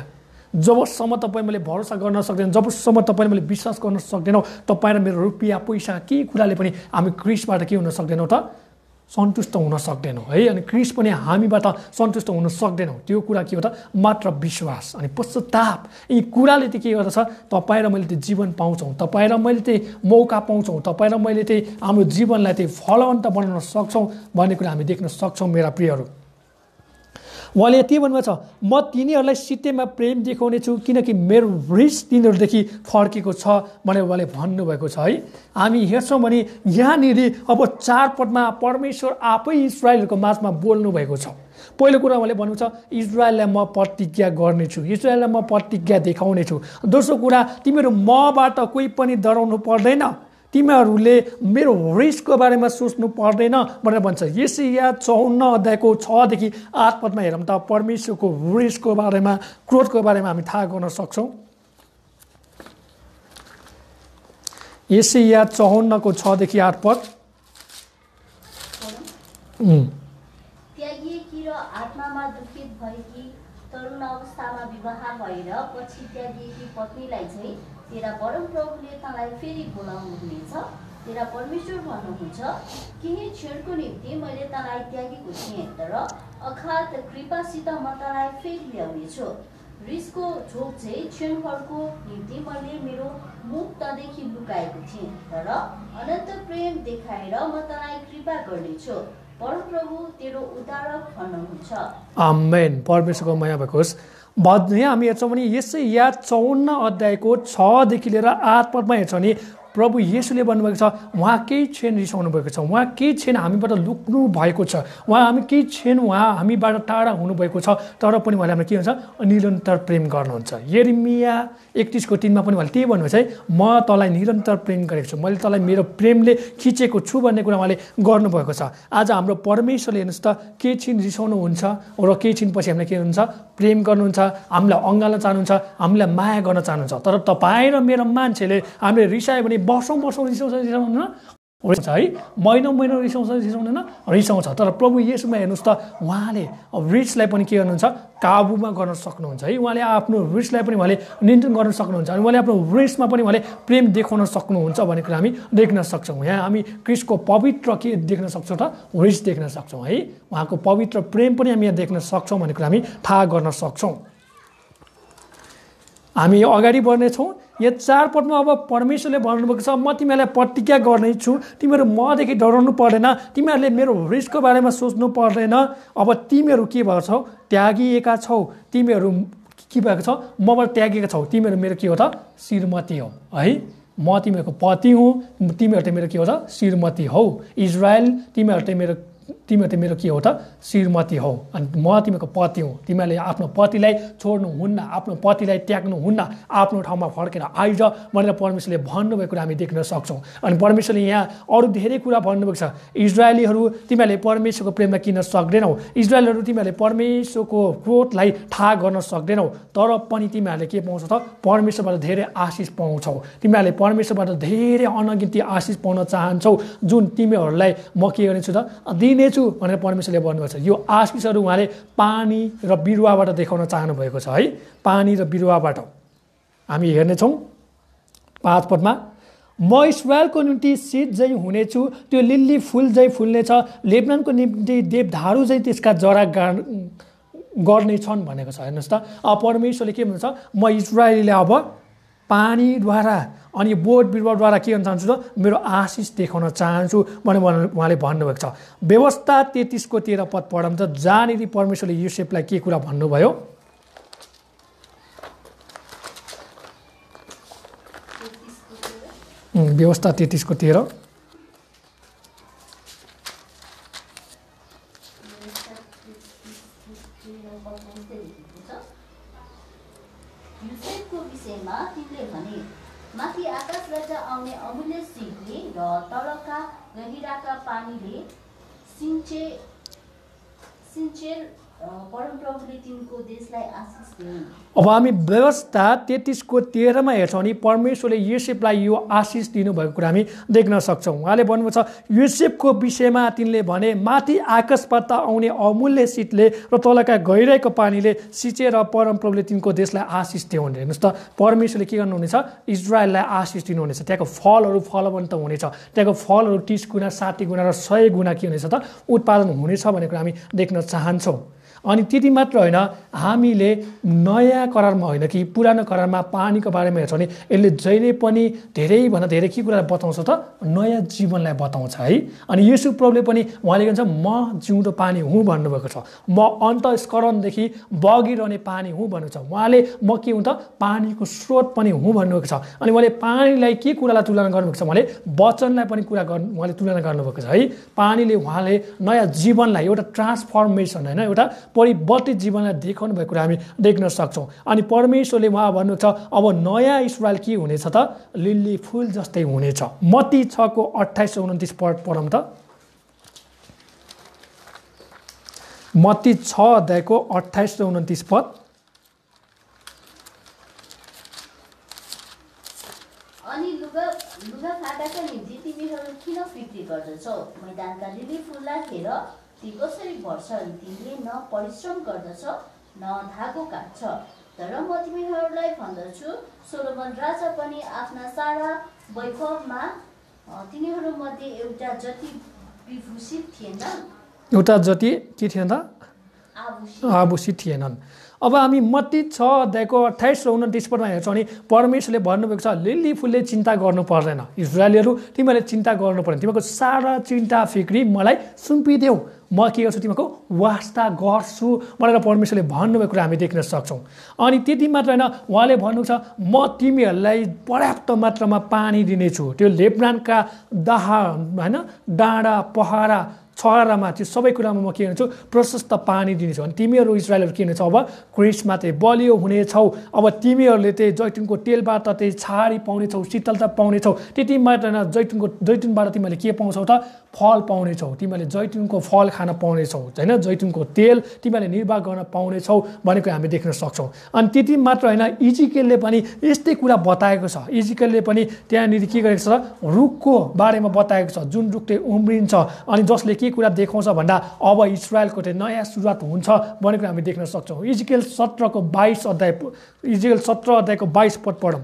जबसम्म तपाईँ मैले भरोसा गर्न सक्दैन, जबसम्म तपाईँ मैले विश्वास गर्न सक्दैनौँ, तपाईँ र मेरो रुपियाँ पैसा केही कुराले पनि हामी क्रिस्टबाट के हुन सक्दैनौँ त, सन्तुष्ट हुन सक्दैनौँ है। अनि क्रिस्ट पनि हामीबाट सन्तुष्ट हुन सक्दैनौँ। त्यो कुरा के हो त, मात्र विश्वास अनि पश्चाताप। यी कुराले चाहिँ के गर्दछ, तपाईँ र मैले त्यो जीवन पाउँछौँ, तपाईँ र मैले चाहिँ मौका पाउँछौँ, तपाईँ र मैले चाहिँ हाम्रो जीवनलाई चाहिँ फलवन्त बनाउन सक्छौँ भन्ने कुरा हामी देख्न सक्छौँ मेरा प्रियहरू। उहाँले यति भन्नुभएको छ, म तिनीहरूलाई सित्तैमा प्रेम देखाउनेछु किनकि मेरो रिस तिनीहरूदेखि फर्केको छ भनेर उहाँले भन्नुभएको छ है। हामी हेर्छौँ भने यहाँनिर अब 4 पदमा परमेश्वर आफै इस्राएलहरूको माझमा बोल्नुभएको छ। पहिलो कुरा उहाँले भन्नु छ, इजरायललाई म प्रतिज्ञा गर्नेछु, इजरायललाई म प्रतिज्ञा देखाउनेछु। दोस्रो कुरा, तिमीहरू मबाट कोही पनि डराउनु पर्दैन, तिमीहरूले मेरो रिसको बारेमा सोच्नु पर्दैन भनेर भन्छ। यशाया 54 6देखि 8 पदमा हेरौँ त परमेश्वरको रिसको बारेमा, क्रोधको बारेमा हामी थाहा गर्न सक्छौँ। यशाया 54:6देखि 8 पद। त्यागिएकी र आत्मामा दुखित भएकी तरुण अवस्थामा विवाह भएर पछि त्यागिएकी पत्नीलाई चाहिँ तेरा परम प्रभुले तँलाई फेरि बोलाउनु हुनेछ। तेरा परमेश्वर भन्नुहुन्छ, केही क्षणको निम्ति मैले तँलाई त्यागेको थिएँ, तर अगाध कृपासित म तँलाई फेरि ल्याउनेछु। रिसको झोक चाहिँ क्षणभरको निम्ति मैले मेरो मुख तँदेखि लुकाएको थिएँ, तर अनन्त प्रेम देखाएर म तँलाई कृपा गर्नेछु। परमप्रभु तेरो उद्धारक भन्नुहुन्छ। आमेन। परमेश्वरको महिमा भएको होस्। यहाँ हामी हेर्छौँ भने यशाया 54 अध्यायको 6देखि लिएर 8 पदमा हेर्छौँ भने प्रभु येशूले भन्नुभएको छ उहाँ केही क्षण रिसाउनु भएको छ, उहाँ केही क्षण हामीबाट लुक्नु भएको छ, उहाँ हामी केही क्षण उहाँ हामीबाट टाढा हुनुभएको छ, तर पनि उहाँले हामीलाई के हुन्छ निरन्तर प्रेम गर्नुहुन्छ। यिर्मिया 31:3 पनि उहाँले त्यही भन्नुहुन्छ है, म तँलाई निरन्तर प्रेम गरेको छु, मैले तँलाई मेरो प्रेमले खिचेको छु भन्ने कुरा उहाँले गर्नुभएको छ। आज हाम्रो परमेश्वरले हेर्नुहोस् त केही क्षण रिसाउनुहुन्छ र केही क्षण पछि हामीलाई के हुन्छ प्रेम गर्नुहुन्छ, हामीलाई अँगाल्न चाहनुहुन्छ, हामीलाई माया गर्न चाहनुहुन्छ। तर तपाईँ र मेरो मान्छेले हामीले रिसायो भने वर्षौँ रिसाउँदैन हुन्छ है, महिनौ रिसाउँदैन रिसाउँछ। तर प्रभु येशूमा हेर्नुहोस् त उहाँले रिसलाई पनि के गर्नुहुन्छ काबुमा गर्न सक्नुहुन्छ है, उहाँले आफ्नो रिसलाई पनि उहाँले नियन्त्रण गर्न सक्नुहुन्छ अनि उहाँले आफ्नो रिसमा पनि उहाँले प्रेम देखाउन सक्नुहुन्छ भन्ने कुरा हामी देख्न सक्छौँ। यहाँ हामी क्रिस्टको पवित्र के देख्न सक्छौँ त रिस देख्न सक्छौँ है, उहाँको पवित्र प्रेम पनि हामी यहाँ देख्न सक्छौँ भन्ने कुरा हामी थाहा गर्न सक्छौँ। हामी अगाडि बढ्नेछौँ। यो 4 पदमा अब परमेश्वरले भन्नुभएको छ म तिमीहरूलाई प्रतिज्ञा गर्नेछु, तिमीहरू मदेखि डराउनु पर्दैन, तिमीहरूले मेरो रिसको बारेमा सोच्नु पर्दैन। अब तिमीहरू के भएको छौ त्यागिएका छौ, तिमीहरू के भएको छौ मबाट त्यागिएका छौ, तिमीहरू मेरो के हो त श्रीमती हो है, म तिमीहरूको पति हुँ, तिमीहरू चाहिँ मेरो के हो त श्रीमती हौ। इजरायल तिमीहरू चाहिँ मेरो के हो त श्रीमती हौ अनि म तिमीको पति हुँ। तिमीहरूले आफ्नो पतिलाई छोड्नुहुन्न, आफ्नो पतिलाई त्याग्नुहुन्न, आफ्नो ठाउँमा फर्केर आइज भनेर परमेश्वरले भन्नुभएको कुरा हामी देख्न सक्छौँ। अनि परमेश्वरले यहाँ अरू धेरै कुरा भन्नुभएको छ, इजरायलीहरू तिमीहरूले परमेश्वरको प्रेमलाई किन्न सक्दैनौ, इजरायलहरू तिमीहरूले परमेश्वरको क्रोधलाई थाहा गर्न सक्दैनौ, तर पनि तिमीहरूले के पाउँछौ त परमेश्वरबाट धेरै आशिष पाउँछौ, तिमीहरूले परमेश्वरबाट धेरै अनगिन्ती आशिष पाउन चाहन्छौ, जुन तिमीहरूलाई म के गर्नेछु त दिनेछु भनेर परमेश्वरले भन्नुभएको छ। यो आशिषहरू उहाँले पानी र बिरुवाबाट देखाउन चाहनु भएको छ है, पानी र बिरुवाबाट हामी हेर्नेछौँ। 5 पदमा म इस्रायलको निम्ति शीत झै हुनेछु, त्यो लिल्ली फुल झै फुल्नेछ, लेबनानको निम्ति देवदारू झै त्यसका जरा गर्नेछन् भनेको छ। हेर्नुहोस् त परमेश्वरले के भन्छ म इजरायलीले अब पानीद्वारा अनि बोट बिरुवाद्वारा के गर्न चाहन्छु त मेरो आशिष देखाउन चाहन्छु भनेर उहाँले भन्नुभएको छ। व्यवस्था 33:13 पद पढौँ त, जहाँनिर परमेश्वरले योसेफलाई के कुरा भन्नुभयो। व्यवस्था 33:13 माथि आकाशबाट आउने अमूल्य सिंहले र तलका गहिराका पानीले सिन्चेर परमप्रभुले तिनको देशलाई आशिष दिउन्। अब हामी व्यवस्था 33:13 हेर्छौँ नि परमेश्वरले योसेफलाई यो आशिष दिनुभएको कुरा हामी देख्न सक्छौँ। उहाँले भन्नुभएको छ योसेफको विषयमा तिनले भने माथि आकाशबाट आउने अमूल्य शीतले र तलका गहिराको पानीले सिंचेर परमप्रभुले तिनको देशलाई आशिष दिउन्। हेर्नुहोस् त परमेश्वरले के गर्नुहुनेछ इजरायललाई आशिष दिनुहुनेछ, त्यहाँको फलहरू फलवन्त हुनेछ, त्यहाँको फलहरू 30 गुणा 60 गुणा र 100 गुणा के हुनेछ त उत्पादन हुनेछ भन्ने कुरा हामी देख्न चाहन्छौँ। अनि त्यति मात्र होइन, हामीले नयाँ करारमा होइन कि पुरानो करारमा पानीको बारेमा हेर्छौँ भने यसले जहिले पनि धेरैभन्दा धेरै के कुरालाई बताउँछ त नयाँ जीवनलाई बताउँछ है। अनि येशू प्रभुले पनि उहाँले भन्छ म जिउँदो पानी हुँ भन्नुभएको छ, म अन्तस्करणदेखि बगिरहने पानी हुँ भन्नु छ, उहाँले म के हुँ त पानीको स्रोत पनि हुँ भन्नुभएको छ। अनि उहाँले पानीलाई के कुरालाई तुलना गर्नुभएको छ, उहाँले वचनलाई पनि उहाँले तुलना गर्नुभएको छ है। पानीले उहाँले नयाँ जीवनलाई एउटा ट्रान्सफर्मेसन होइन एउटा परिवर्तित जीवनलाई देखाउनु भएको कुरा हामी देख्न सक्छौँ। अनि परमेश्वरले उहाँ भन्नु छ अब नयाँ इस्रायल के हुनेछ त लिल्ली फुल जस्तै हुनेछ। मत्ती 6:28-29 पद पढौँ त। मत्ती 6:28-29 पद। अनि लुगा फाटाका निम्ति तिमीहरू किन फिक्री गर्दछौ? मैदानका लिली फुललाई हेर ती कसरी बढ्छन्, तिमीले न परिश्रम गर्दछ न धागो काट्छ, तर म तिमीहरूलाई भन्दछु सोलोमन राजा पनि आफ्ना सारा वैभवमा तिनीहरूमध्ये एउटा जति विभूषित थिएनन्, एउटा जति के थिएन त आभूषित थिएनन्। अब हामी मत्ती 6 अध्यायको 28 र 29 पदमा हेर्छौँ भने परमेश्वरले भन्नुभएको छ लिली फुलले चिन्ता गर्नु पर्दैन, इजरायलीहरू तिमीहरूले चिन्ता गर्नु पर्दैन, तिमीहरूको सारा चिन्ता फिक्री मलाई सुम्पिदेऊ, म के गर्छु तिमीहरूको वास्ता गर्छु भनेर परमेश्वरले भन्नुभएको कुरा हामी देख्न सक्छौँ। अनि त्यति मात्र होइन, उहाँले भन्नु छ म तिमीहरूलाई पर्याप्त मात्रामा पानी दिनेछु, त्यो लेबनानका दाहा होइन डाँडा पहरा छहरामा त्यो सबै कुरामा म के हुन्छु प्रशस्त पानी दिनेछु। अनि तिमीहरू इजरायलहरू के हुनेछ अब क्रिसमा चाहिँ बलियो हुनेछौ, अब तिमीहरूले चाहिँ जैतुनको तेलबाट चाहिँ छाडी पाउनेछौ, शीतलता पाउनेछौ। त्यति मात्र होइन, जैतुनबाट तिमीहरूले के पाउँछौ त फल पाउनेछौ, तिमीहरूले जैतुनको फल खान पाउनेछौ होइन, जैतुनको तेल तिमीहरूले निर्वाह गर्न पाउनेछौ भनेको हामी देख्न सक्छौँ। अनि त्यति मात्र होइन, इजिकेलले पनि यस्तै कुरा बताएको छ। इजिकेलले पनि त्यहाँनिर के गरेको छ रुखको बारेमा बताएको छ, जुन रुखले उम्रिन्छ अनि जसले के कुरा देखाउँछ भन्दा अब इजरायलको चाहिँ नयाँ सुरुवात हुन्छ भनेको हामी देख्न सक्छौँ। इजिकेल 17 अध्यायको 22 पद पढौँ।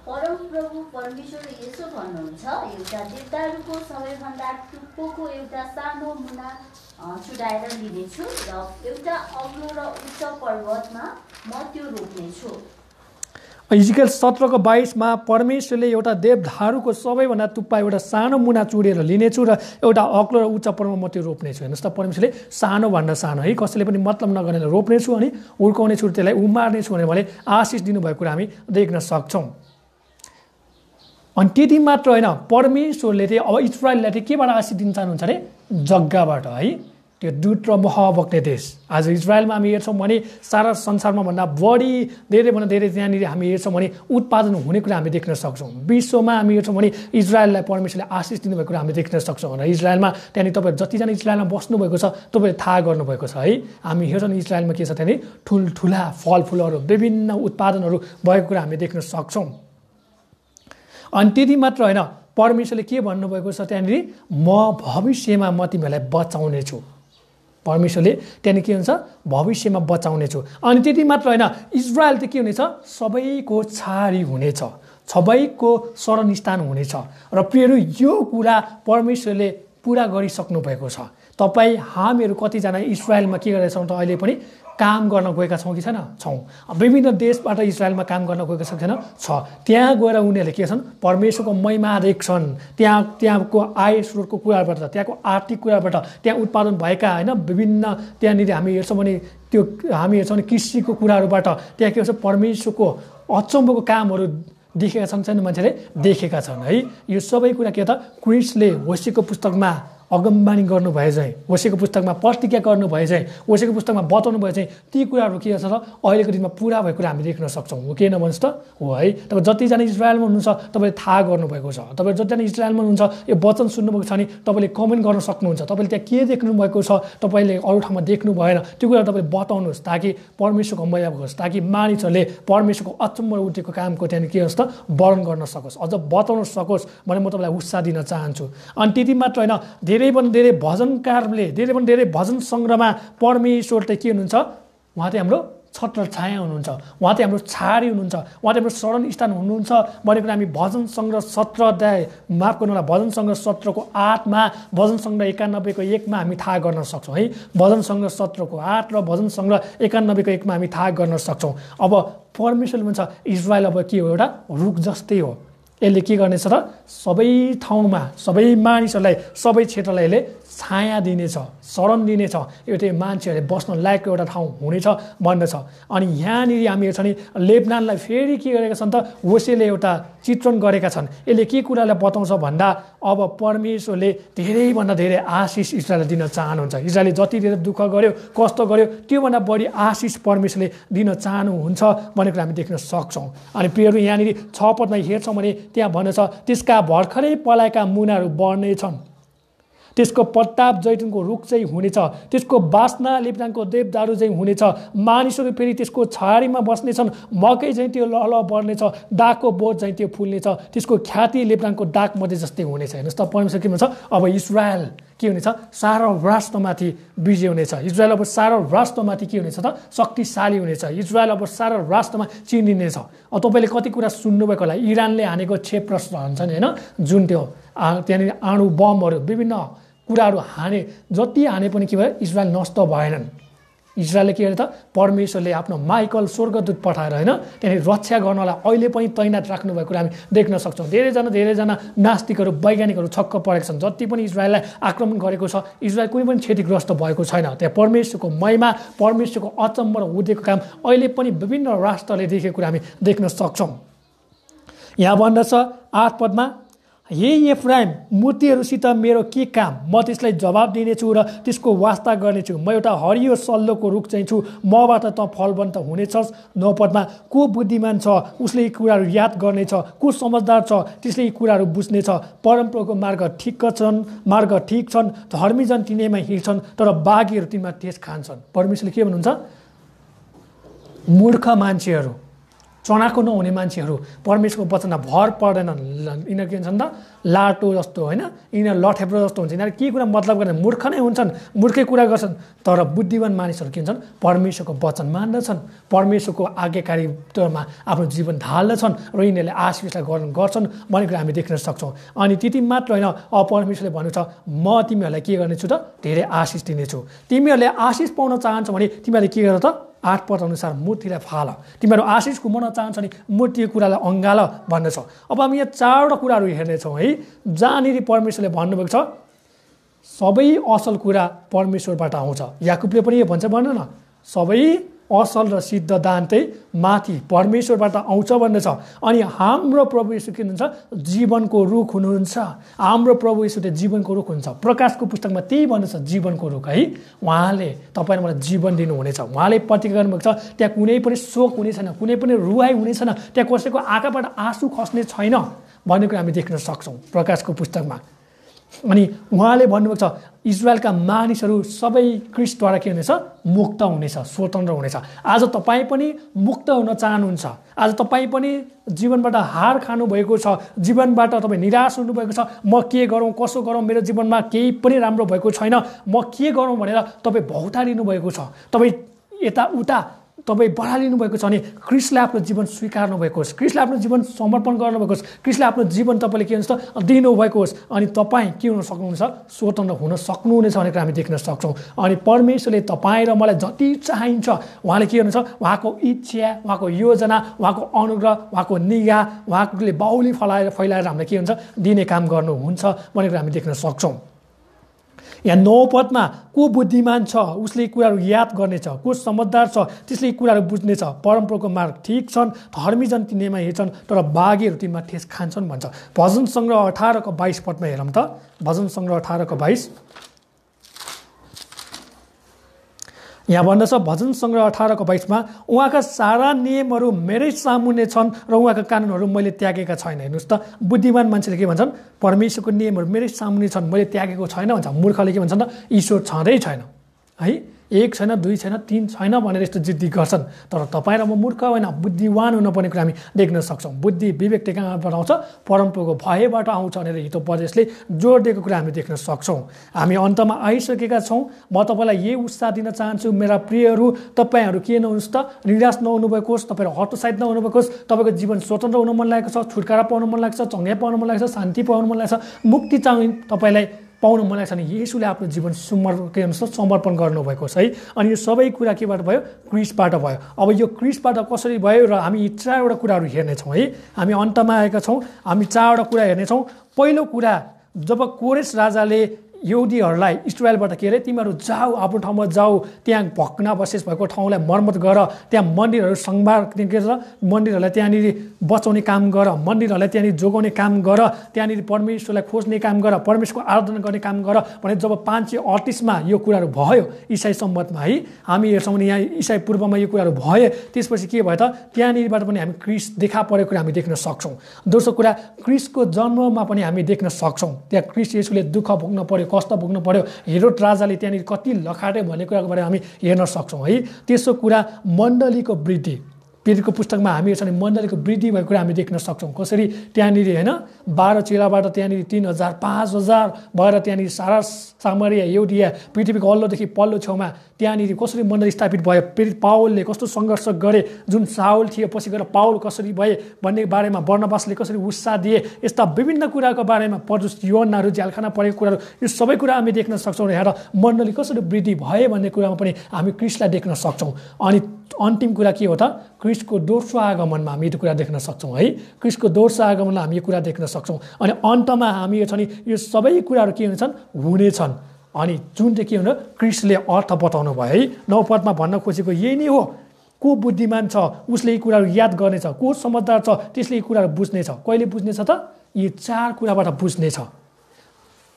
परमप्रभु परमेश्वरले यसो भन्नुहुन्छ, एउटा देवदारुको सबैभन्दा टुप्पोको एउटा सानो मुना चुडाएर लिनेछु र एउटा अग्लो र उच्च पर्वतमा म त्यो रोप्नेछु। इजिकेल 17:22 परमेश्वरले एउटा देवदारुको सबैभन्दा टुप्पा एउटा सानो मुना चुडेर लिनेछु र एउटा अग्लो र उच्च पर्वतमा म त्यो रोप्नेछु। हेर्नुहोस् त, परमेश्वरले सानो भन्दा सानो है, कसैले पनि मतलब नगर्नेलाई रोप्नेछु अनि हुर्काउनेछु, त्यसलाई उमार्नेछु भनेर आशिष दिनुभएको कुरा हामी देख्न सक्छौँ। अनि त्यति मात्र होइन, परमेश्वरले चाहिँ अब इजरायललाई चाहिँ केबाट आशिष दिन चाहनुहुन्छ अरे जग्गाबाट है, त्यो दुध र मह बग्ने देश। आज इजरायलमा हामी हेर्छौँ भने सारा संसारमा भन्दा बढी धेरैभन्दा धेरै त्यहाँनिर हामी हेर्छौँ भने उत्पादन हुने कुरा हामी देख्न सक्छौँ। विश्वमा हामी हेर्छौँ भने इजरायललाई परमेश्वरले आशिष दिनुभएको कुरा हामी देख्न सक्छौँ। र इजरायलमा त्यहाँनिर तपाईँ जतिजना इजरायलमा बस्नुभएको छ तपाईँले थाहा गर्नुभएको छ है, हामी हेर्छौँ इजरायलमा के छ त्यहाँनिर ठुल्ठुला फलफुलहरू विभिन्न उत्पादनहरू भएको कुरा हामी देख्न सक्छौँ। अनि त्यति मात्र होइन, परमेश्वरले के भन्नुभएको छ त्यहाँनिर म भविष्यमा म तिमीहरूलाई बचाउने छु। परमेश्वरले त्यहाँनिर के हुन्छ भविष्यमा बचाउने छु। अनि त्यति मात्र होइन, इजरायल चाहिँ के हुनेछ सबैको छाडी हुनेछ, सबैको शरणस्थान हुनेछ। र प्रियहरू यो कुरा परमेश्वरले पुरा गरिसक्नु भएको छ। तपाईँ हामीहरू कतिजना इजरायलमा के गरेछौँ त अहिले पनि काम गर्न गएका छौँ कि छैन? छौँ। विभिन्न देशबाट इजरायलमा काम गर्न गएका छौँ छैन? छ। त्यहाँ गएर उनीहरूले के छन् परमेश्वरको महिमा देख्छन्, त्यहाँको आय स्रोतको कुराबाट, त्यहाँको आर्थिक कुराबाट, त्यहाँ उत्पादन भएका होइन विभिन्न त्यहाँनिर हामी हेर्छौँ भने त्यो हामी हेर्छौँ भने कृषिको कुराहरूबाट त्यहाँ के भन्छ परमेश्वरको अचम्मको कामहरू देखेका छन् छैन, मान्छेले देखेका छन् है। यो सबै कुरा के त क्रिसले होसेको पुस्तकमा अगमबानी गर्नुभए चाहिँ, होसेको पुस्तकमा प्रतिज्ञा गर्नुभए चाहिँ, होसेको पुस्तकमा बताउनु भए चाहिँ ती कुराहरू के छ र अहिलेको दिनमा पुरा भएको कुरा हामी देख्न सक्छौँ। हो के नभन्नुहोस् त? हो है। तपाईँ जतिजना इजरायलमा हुनुहुन्छ तपाईँले थाहा गर्नुभएको छ, तपाईँ जतिजना इजरायलमा हुनुहुन्छ यो वचन सुन्नुभएको छ भने तपाईँले कमेन्ट गर्न सक्नुहुन्छ, तपाईँले त्यहाँ के देख्नु भएको छ, तपाईँले अरू ठाउँमा देख्नु भएन त्यो कुरा तपाईँले बताउनुहोस्, ताकि परमेश्वरको महिमा होस्, ताकि मानिसहरूले परमेश्वरको अचम्म उठेको कामको त्यहाँनिर के होस् त वर्णन गर्न सकोस्, अझ बताउन सकोस् भने म तपाईँलाई उत्साह दिन चाहन्छु। अनि त्यति मात्र होइन, धेरैभन्दा धेरै भजनकारले धेरैभन्दा धेरै भजन सङ्ग्रहमा परमेश्वर चाहिँ के हुनुहुन्छ उहाँ चाहिँ हाम्रो छत्र छाया हुनुहुन्छ, उहाँ चाहिँ हाम्रो छाडी हुनुहुन्छ, उहाँ चाहिँ हाम्रो शरण स्थान हुनुहुन्छ भनेको हामी भजन सङ्ग्रह 17 अध्याय माफ गर्नुहोला भजन सङ्ग्रह 17को 8मा भजन सङ्ग्रह 91को 1मा हामी थाहा गर्न सक्छौँ है। भजन सङ्ग्रह 17को 8 र भजन सङ्ग्रह 91को 1मा हामी थाहा गर्न सक्छौँ। अब परमेश्वरले भन्छ इजरायल अब के हो एउटा रुख जस्तै हो, यसले के गर्नेछ र सबै ठाउँमा सबै मानिसहरूलाई सबै क्षेत्रलाई यसले छाया दिनेछ, शरण दिनेछ, एउटा मान्छेहरूले बस्न लायकको एउटा ठाउँ हुनेछ भन्दछ। अनि यहाँनिर हामी हेर्छौँ नि लेबनानलाई फेरि के गरेका छन् त होसेले एउटा चित्रण गरेका छन्। यसले के कुरालाई बताउँछ भन्दा अब परमेश्वरले धेरैभन्दा धेरै आशिष इजरायललाई दिन चाहनुहुन्छ। इजरायलले जति धेरै दुःख गर्यो कष्ट गर्यो त्योभन्दा बढी आशिष परमेश्वरले दिन चाहनुहुन्छ भनेको हामी देख्न सक्छौँ। अनि प्रियहरू यहाँनिर 6 पदमा हेर्छौँ भने त्यहाँ भन्दछ त्यसका भर्खरै पलाएका मुनाहरू बढ्नेछन्, त्यसको पत्ताप जैतुनको रुख चाहिँ हुनेछ, त्यसको बास्ना लेबनानको देवदारू चाहिँ हुनेछ, मानिसहरू फेरि त्यसको छाडीमा बस्नेछन्, मकै चाहिँ त्यो लहल बढ्नेछ, दागको बोझ चाहिँ त्यो फुल्नेछ, त्यसको ख्याति लेबनानको दाग मध्ये जस्तै हुनेछ। हेर्नुहोस् त परमेश्वर के भन्छ अब इजरायल के हुनेछ सारा राष्ट्रमाथि विजय हुनेछ, इजरायल अब सारा राष्ट्रमाथि के हुनेछ त शक्तिशाली हुनेछ, इजरायल अब सारा राष्ट्रमा चिनिनेछ। अब तपाईँले कति कुरा सुन्नुभएको होला, इरानले हानेको क्षेपणास्त्र हुन्छ नि होइन, जुन त्यो त्यहाँनिर अणु बमहरू विभिन्न कुराहरू हाने, जति हाने पनि के भयो इजरायल नष्ट भएनन् इजरायलले के गरे त परमेश्वरले आफ्नो माइकल स्वर्गदूत पठाएर होइन त्यहाँनिर रक्षा गर्नलाई अहिले पनि तैनात राख्नुभएको कुरा हामी देख्न सक्छौँ। धेरैजना नास्तिकहरू वैज्ञानिकहरू छक्क परेका छन्। जति पनि इजरायललाई आक्रमण गरेको छ इजरायल कुनै पनि क्षतिग्रस्त भएको छैन। त्यहाँ परमेश्वरको महिमा परमेश्वरको अचम्म र उदेको काम अहिले पनि विभिन्न राष्ट्रले देखेको कुरा हामी देख्न सक्छौँ। यहाँ भन्दछ 8 पदमा, हे एफ्राइम मूर्तिहरूसित मेरो के काम, म त्यसलाई जवाब दिनेछु र त्यसको वास्ता गर्नेछु। म एउटा हरियो सल्लोको रुख चाहिँ छु, मबाट त फलवन्त हुनेछस्। 9 पदमा, को बुद्धिमान छ उसले यी कुराहरू याद गर्नेछ, को समझदार छ त्यसले यी कुराहरू बुझ्नेछ। परमप्रभुको मार्ग ठिक छन्, धर्मीजन तिनीमा हिँड्छन् तर बाघीहरू तिनीमा ठेस खान्छन्। परमेश्वरले के भन्नुहुन्छ? मूर्ख मान्छेहरू, चनाको नहुने मान्छेहरू परमेश्वरको वचनमा भर पर्दैनन्। यिनीहरू के हुन्छन् त? लाटो जस्तो होइन, यिनीहरू लठेब्रो जस्तो हुन्छ। यिनीहरू के कुरा मतलब गर्दैन, मूर्ख नै हुन्छन्, मूर्खै कुरा गर्छन्। तर बुद्धिमान मानिसहरू के हुन्छन्? परमेश्वरको वचन मान्दछन्, परमेश्वरको आज्ञाकारितामा आफ्नो जीवन ढाल्दछन् र यिनीहरूले आशिषलाई गर्छन् भन्ने कुरा हामी देख्न सक्छौँ। अनि त्यति मात्र होइन, परमेश्वरले भनेको छ म तिमीहरूलाई के गर्नेछु त? धेरै आशिष दिनेछु। तिमीहरूले आशिष पाउन चाहन्छौ भने तिमीहरूले के गर त? 8 पद अनुसार मूर्तिलाई फाल। तिमीहरू आशिष घुमाउन चाहन्छ भने मूर्तिको कुरालाई अँगाल भन्दछ। अब हामी यहाँ 4वटा कुराहरू हेर्नेछौँ है, जहाँनिर परमेश्वरले भन्नुभएको छ सबै असल कुरा परमेश्वरबाट आउँछ। याकुबले पनि यो भन्छ, भन्नु न, सबै असल र सिद्ध दान चाहिँ माथि परमेश्वरबाट आउँछ भन्दछ। अनि हाम्रो प्रभु येशू के हुनुहुन्छ? जीवनको रुख हुनुहुन्छ। हाम्रो प्रभु येशू चाहिँ जीवनको रुख हुन्छ। प्रकाशको पुस्तकमा त्यही भन्दछ, जीवनको रुख है। उहाँले तपाईँलाई मलाई जीवन दिनुहुनेछ। उहाँले प्रतिज्ञा गर्नुभएको छ त्यहाँ कुनै पनि शोक हुने छैन, कुनै पनि रुवाई हुने छैन, त्यहाँ कसैको आँखाबाट आँसु खस्ने छैन भन्ने कुरा हामी देख्न सक्छौँ प्रकाशको पुस्तकमा। अनि उहाँले भन्नुभएको छ इजरायलका मानिसहरू सबै क्रिस्टद्वारा के हुनेछ? मुक्त हुनेछ, स्वतन्त्र हुनेछ। आज तपाईँ पनि मुक्त हुन चाहनुहुन्छ? आज तपाईँ पनि जीवनबाट हार खानुभएको छ, जीवनबाट तपाईँ निराश हुनुभएको छ, म के गरौँ कसो गरौँ, मेरो जीवनमा केही पनि राम्रो भएको छैन, म के गरौँ भनेर तपाईँ भौतारिनु भएको छ, तपाईँ यताउता तपाईँ बढालिनु भएको छ भने क्रिस्टलाई आफ्नो जीवन स्वीकार्नु भएको होस्, क्रिस्टलाई आफ्नो जीवन समर्पण गर्नुभएको होस्, क्रिस्टलाई आफ्नो जीवन तपाईँले के हुन्छ दिनुभएको होस्, अनि तपाईँ के हुन सक्नुहुन्छ? स्वतन्त्र हुन सक्नुहुनेछ भनेर हामी देख्न सक्छौँ। अनि परमेश्वरले तपाईँ र मलाई जति चाहिन्छ उहाँले के गर्नुहुन्छ? उहाँको इच्छा, उहाँको योजना, उहाँको अनुग्रह, उहाँको निगाह, उहाँले बाहुली फैलाएर हामीलाई के हुन्छ? दिने काम गर्नुहुन्छ भनेर हामी देख्न सक्छौँ। यहाँ 9 पदमा, को बुद्धिमान छ उसले कुराहरू याद गर्नेछ, को समझदार छ त्यसले कुराहरू बुझ्नेछ। परमप्रभुको मार्ग ठिक छन्, धर्मीजन तिनीमा हिँड्छन् तर बाघीहरू तिनीमा ठेस खान्छन् भन्छ। भजन सङ्ग्रह 18 को 22 पदमा हेरौँ त। भजन सङ्ग्रह 18 को 22 यहाँ भन्दछ, भजन सङ्ग्रह 18 को 22 मा, उहाँका सारा नियमहरू मेरै सामुन्ने छन् र उहाँका कानुनहरू मैले त्यागेका छैन। हेर्नुहोस् त, बुद्धिमान मान्छेले के भन्छन्? परमेश्वरको नियमहरू मेरै सामुन्ने छन्, मैले त्यागेको छैन भन्छ। मूर्खले के भन्छन् त? ईश्वर छँदै छैन है, 1 छैन, 2 छैन, 3 छैन भनेर यस्तो जिद्दी गर्छन्। तर तपाईँ र म मूर्ख होइन, बुद्धिवान हुनुपर्ने कुरा हामी देख्न सक्छौँ। बुद्धि विवेक कहाँबाट आउँछ? परमप्रभुको भयबाट आउँछ भनेर हितोपदेशले जोड दिएको कुरा हामी देख्न सक्छौँ। हामी अन्तमा आइसकेका छौँ। म तपाईँलाई यही उत्साह दिन चाहन्छु मेरा प्रियहरू, तपाईँहरू के नहुनुहोस् त? निराश नहुनुभएको होस्, तपाईँहरू हतोत्साहित नहुनुभएको होस्। तपाईँको जीवन स्वतन्त्र हुन मन लागेको छ, छुटकारा पाउन मन लाग्छ, चङ्गाइ पाउन मन लाग्छ, शान्ति पाउन मन लाग्छ, मुक्ति चाहिँ तपाईँलाई पाउनु मन लाग्छ भने येशूले आफ्नो जीवन समर्पण गर्नुभएको छ है। अनि यो सबै कुरा केबाट भयो? क्रिस्टबाट भयो। अब यो क्रिस्टबाट कसरी भयो र हामी 4वटा कुराहरू हेर्नेछौँ है। हामी अन्तमा आएका छौँ, हामी 4वटा कुरा हेर्नेछौँ। पहिलो कुरा, जब कोरेस राजाले यहुदीहरूलाई इस्रायलबाट के अरे तिमीहरू जाऊ, आफ्नो ठाउँमा जाऊ, त्यहाँ भग्नावशेष भएको ठाउँलाई मर्मत गर, त्यहाँ मन्दिरहरू संभार के छ, मन्दिरहरूलाई त्यहाँनिर बचाउने काम गर, मन्दिरहरूलाई त्यहाँनिर जोगाउने काम गर, त्यहाँनिर परमेश्वरलाई खोज्ने काम गर, परमेश्वरको आराधना गर्ने काम गर भने जब 538 यो कुराहरू भयो इसाई सम्मतमा है, हामी हेर्छौँ भने यहाँ इसाई पूर्वमा यो कुराहरू भयो। त्यसपछि के भयो त? त्यहाँनिरबाट पनि हामी क्रिस्ट देखा परेको कुरा हामी देख्न सक्छौँ। दोस्रो कुरा, क्रिस्टको जन्ममा पनि हामी देख्न सक्छौँ। त्यहाँ क्रिस्ट येशूले दुःख भोग्न पर्यो, कष्ट भोग्नु पर्यो, हेरोद राजाले त्यहाँनिर कति लखाटे भन्ने कुराको बारेमा हामी हेर्न सक्छौँ है। तेस्रो कुरा, मण्डलीको वृद्धि। प्रेरितको पुस्तकमा हामी हेर्छौँ भने मण्डलीको वृद्धि भएको कुरा हामी देख्न सक्छौँ। कसरी त्यहाँनिर होइन 12 चेलाबाट त्यहाँनिर 3000 5000 भएर त्यहाँनिर सारा सामरिया युदिया पृथ्वीको अल्लोदेखि पल्लो छेउमा त्यहाँनिर कसरी मण्डली स्थापित भयो, प्रेरित पावलले कस्तो सङ्घर्ष गरे, जुन साउल थियो पछि गएर पावल कसरी भए भन्ने बारेमा, बर्नबासले कसरी उत्साह दिए, यस्ता विभिन्न कुराको बारेमा पौलुस युहन्नाहरू झ्यालखाना परेको कुराहरू यो सबै कुरा हामी देख्न सक्छौँ। र हेर मण्डली कसरी वृद्धि भए भन्ने कुरामा पनि हामी क्रिस्टलाई देख्न सक्छौँ। अनि अन्तिम कुरा के हो त, क्रिस्टको दोस्रो आगमनमा हामी यो कुरा देख्न सक्छौँ है। क्रिस्टको दोस्रो आगमनमा हामी यो कुरा देख्न सक्छौँ। अनि अन्तमा हामी हेर्छौँ नि यो सबै कुराहरू के हुनेछन्। अनि जुन चाहिँ के हुन क्रिस्टले अर्थ बताउनु भयो है। 9 पदमा भन्न खोजेको यही नै हो, को बुद्धिमान छ उसले यी कुराहरू याद गर्नेछ, को समझदार छ त्यसले यी कुराहरू बुझ्नेछ। कहिले बुझ्नेछ त, यी 4 कुराबाट बुझ्नेछ।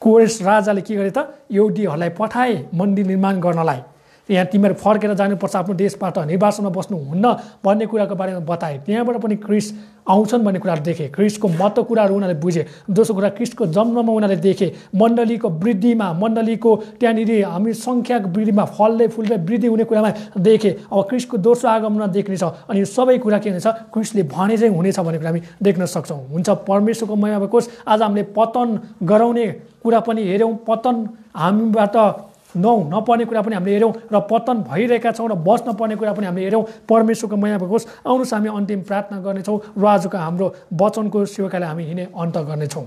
कोरेस राजाले के गरे त, यहुदीहरूलाई पठाए मन्दिर निर्माण गर्नलाई, यहाँ तिमीहरू फर्केर जानुपर्छ, आफ्नो देशबाट निर्वासनमा बस्नुहुन्न भन्ने कुराको बारेमा बताए। त्यहाँबाट पनि क्रिस्ट आउँछन् भन्ने कुराहरू देखे, क्रिस्टको महत्त्व कुराहरू उनीहरूले बुझे। दोस्रो कुरा क्रिस्टको जन्ममा उनीहरूले देखे, मण्डलीको वृद्धिमा, मण्डलीको त्यहाँनिर हामी सङ्ख्याको वृद्धिमा फल्दै फुल्दै वृद्धि हुने कुरामा देखे। अब क्रिस्टको दोस्रो आगमनमा देख्नेछ। अनि यो सबै कुरा के हुनेछ, क्रिस्टले भने चाहिँ हुनेछ भन्ने कुरा हामी देख्न सक्छौँ। हुन्छ, परमेश्वरको महिमा होस्। आज हामीले पतन गराउने कुरा पनि हेऱ्यौँ, पतन हामीबाट नपर्ने कुरा पनि हामीले हेऱ्यौँ, र पतन भइरहेका छौँ र बस्न पर्ने कुरा पनि हामीले हेऱ्यौँ। परमेश्वरको महिमा होस्। आउनुहोस् हामी अन्तिम प्रार्थना गर्नेछौँ र आजको हाम्रो वचनको सेवाकालाई हामी हिँडे अन्त गर्नेछौँ।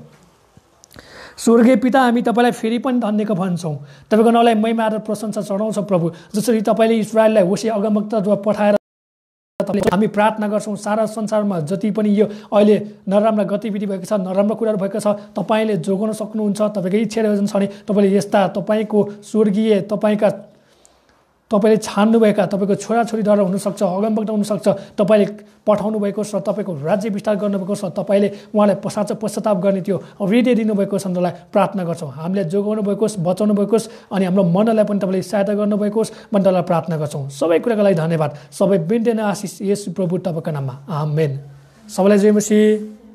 स्वर्गीय पिता, हामी तपाईँलाई फेरि पनि धन्यवाद भन्छौँ। तपाईँको नाउँलाई महिमा र प्रशंसा चढाउँछौँ प्रभु। जसरी तपाईँले इस्राएललाई होसी अगमवक्ताद्वारा पठाएर हामी प्रार्थना गर्छौँ, सारा संसारमा जति पनि यो अहिले नराम्रा गतिविधि भएको छ, नराम्रो कुराहरू भएको छ, तपाईँले जोगाउन सक्नुहुन्छ। तपाईँको इच्छा योजना छ भने तपाईँले यस्ता तपाईँको स्वर्गीय तपाईँले छान्नुभएका तपाईँको छोराछोरीद्वारा हुनसक्छ, अगमवक्ता हुनसक्छ, तपाईँले पठाउनु भएको छ, तपाईँको राज्य विस्तार गर्नुभएको छ, तपाईँले उहाँलाई साँचो पश्चाताप गर्ने त्यो हृदय दिनुभएको छ। हामीलाई प्रार्थना गर्छौँ, हामीलाई जोगाउनु भएको होस्, बचाउनु भएको होस्, अनि हाम्रो मनलाई पनि तपाईँले सहायता गर्नुभएको होस् भन्ने तपाईँलाई प्रार्थना गर्छौँ। सबै कुराको लागि धन्यवाद। सबै बिन्ती आशिष येशू प्रभु तपाईँको नाममा, आमेन। सबैलाई जय मसीह।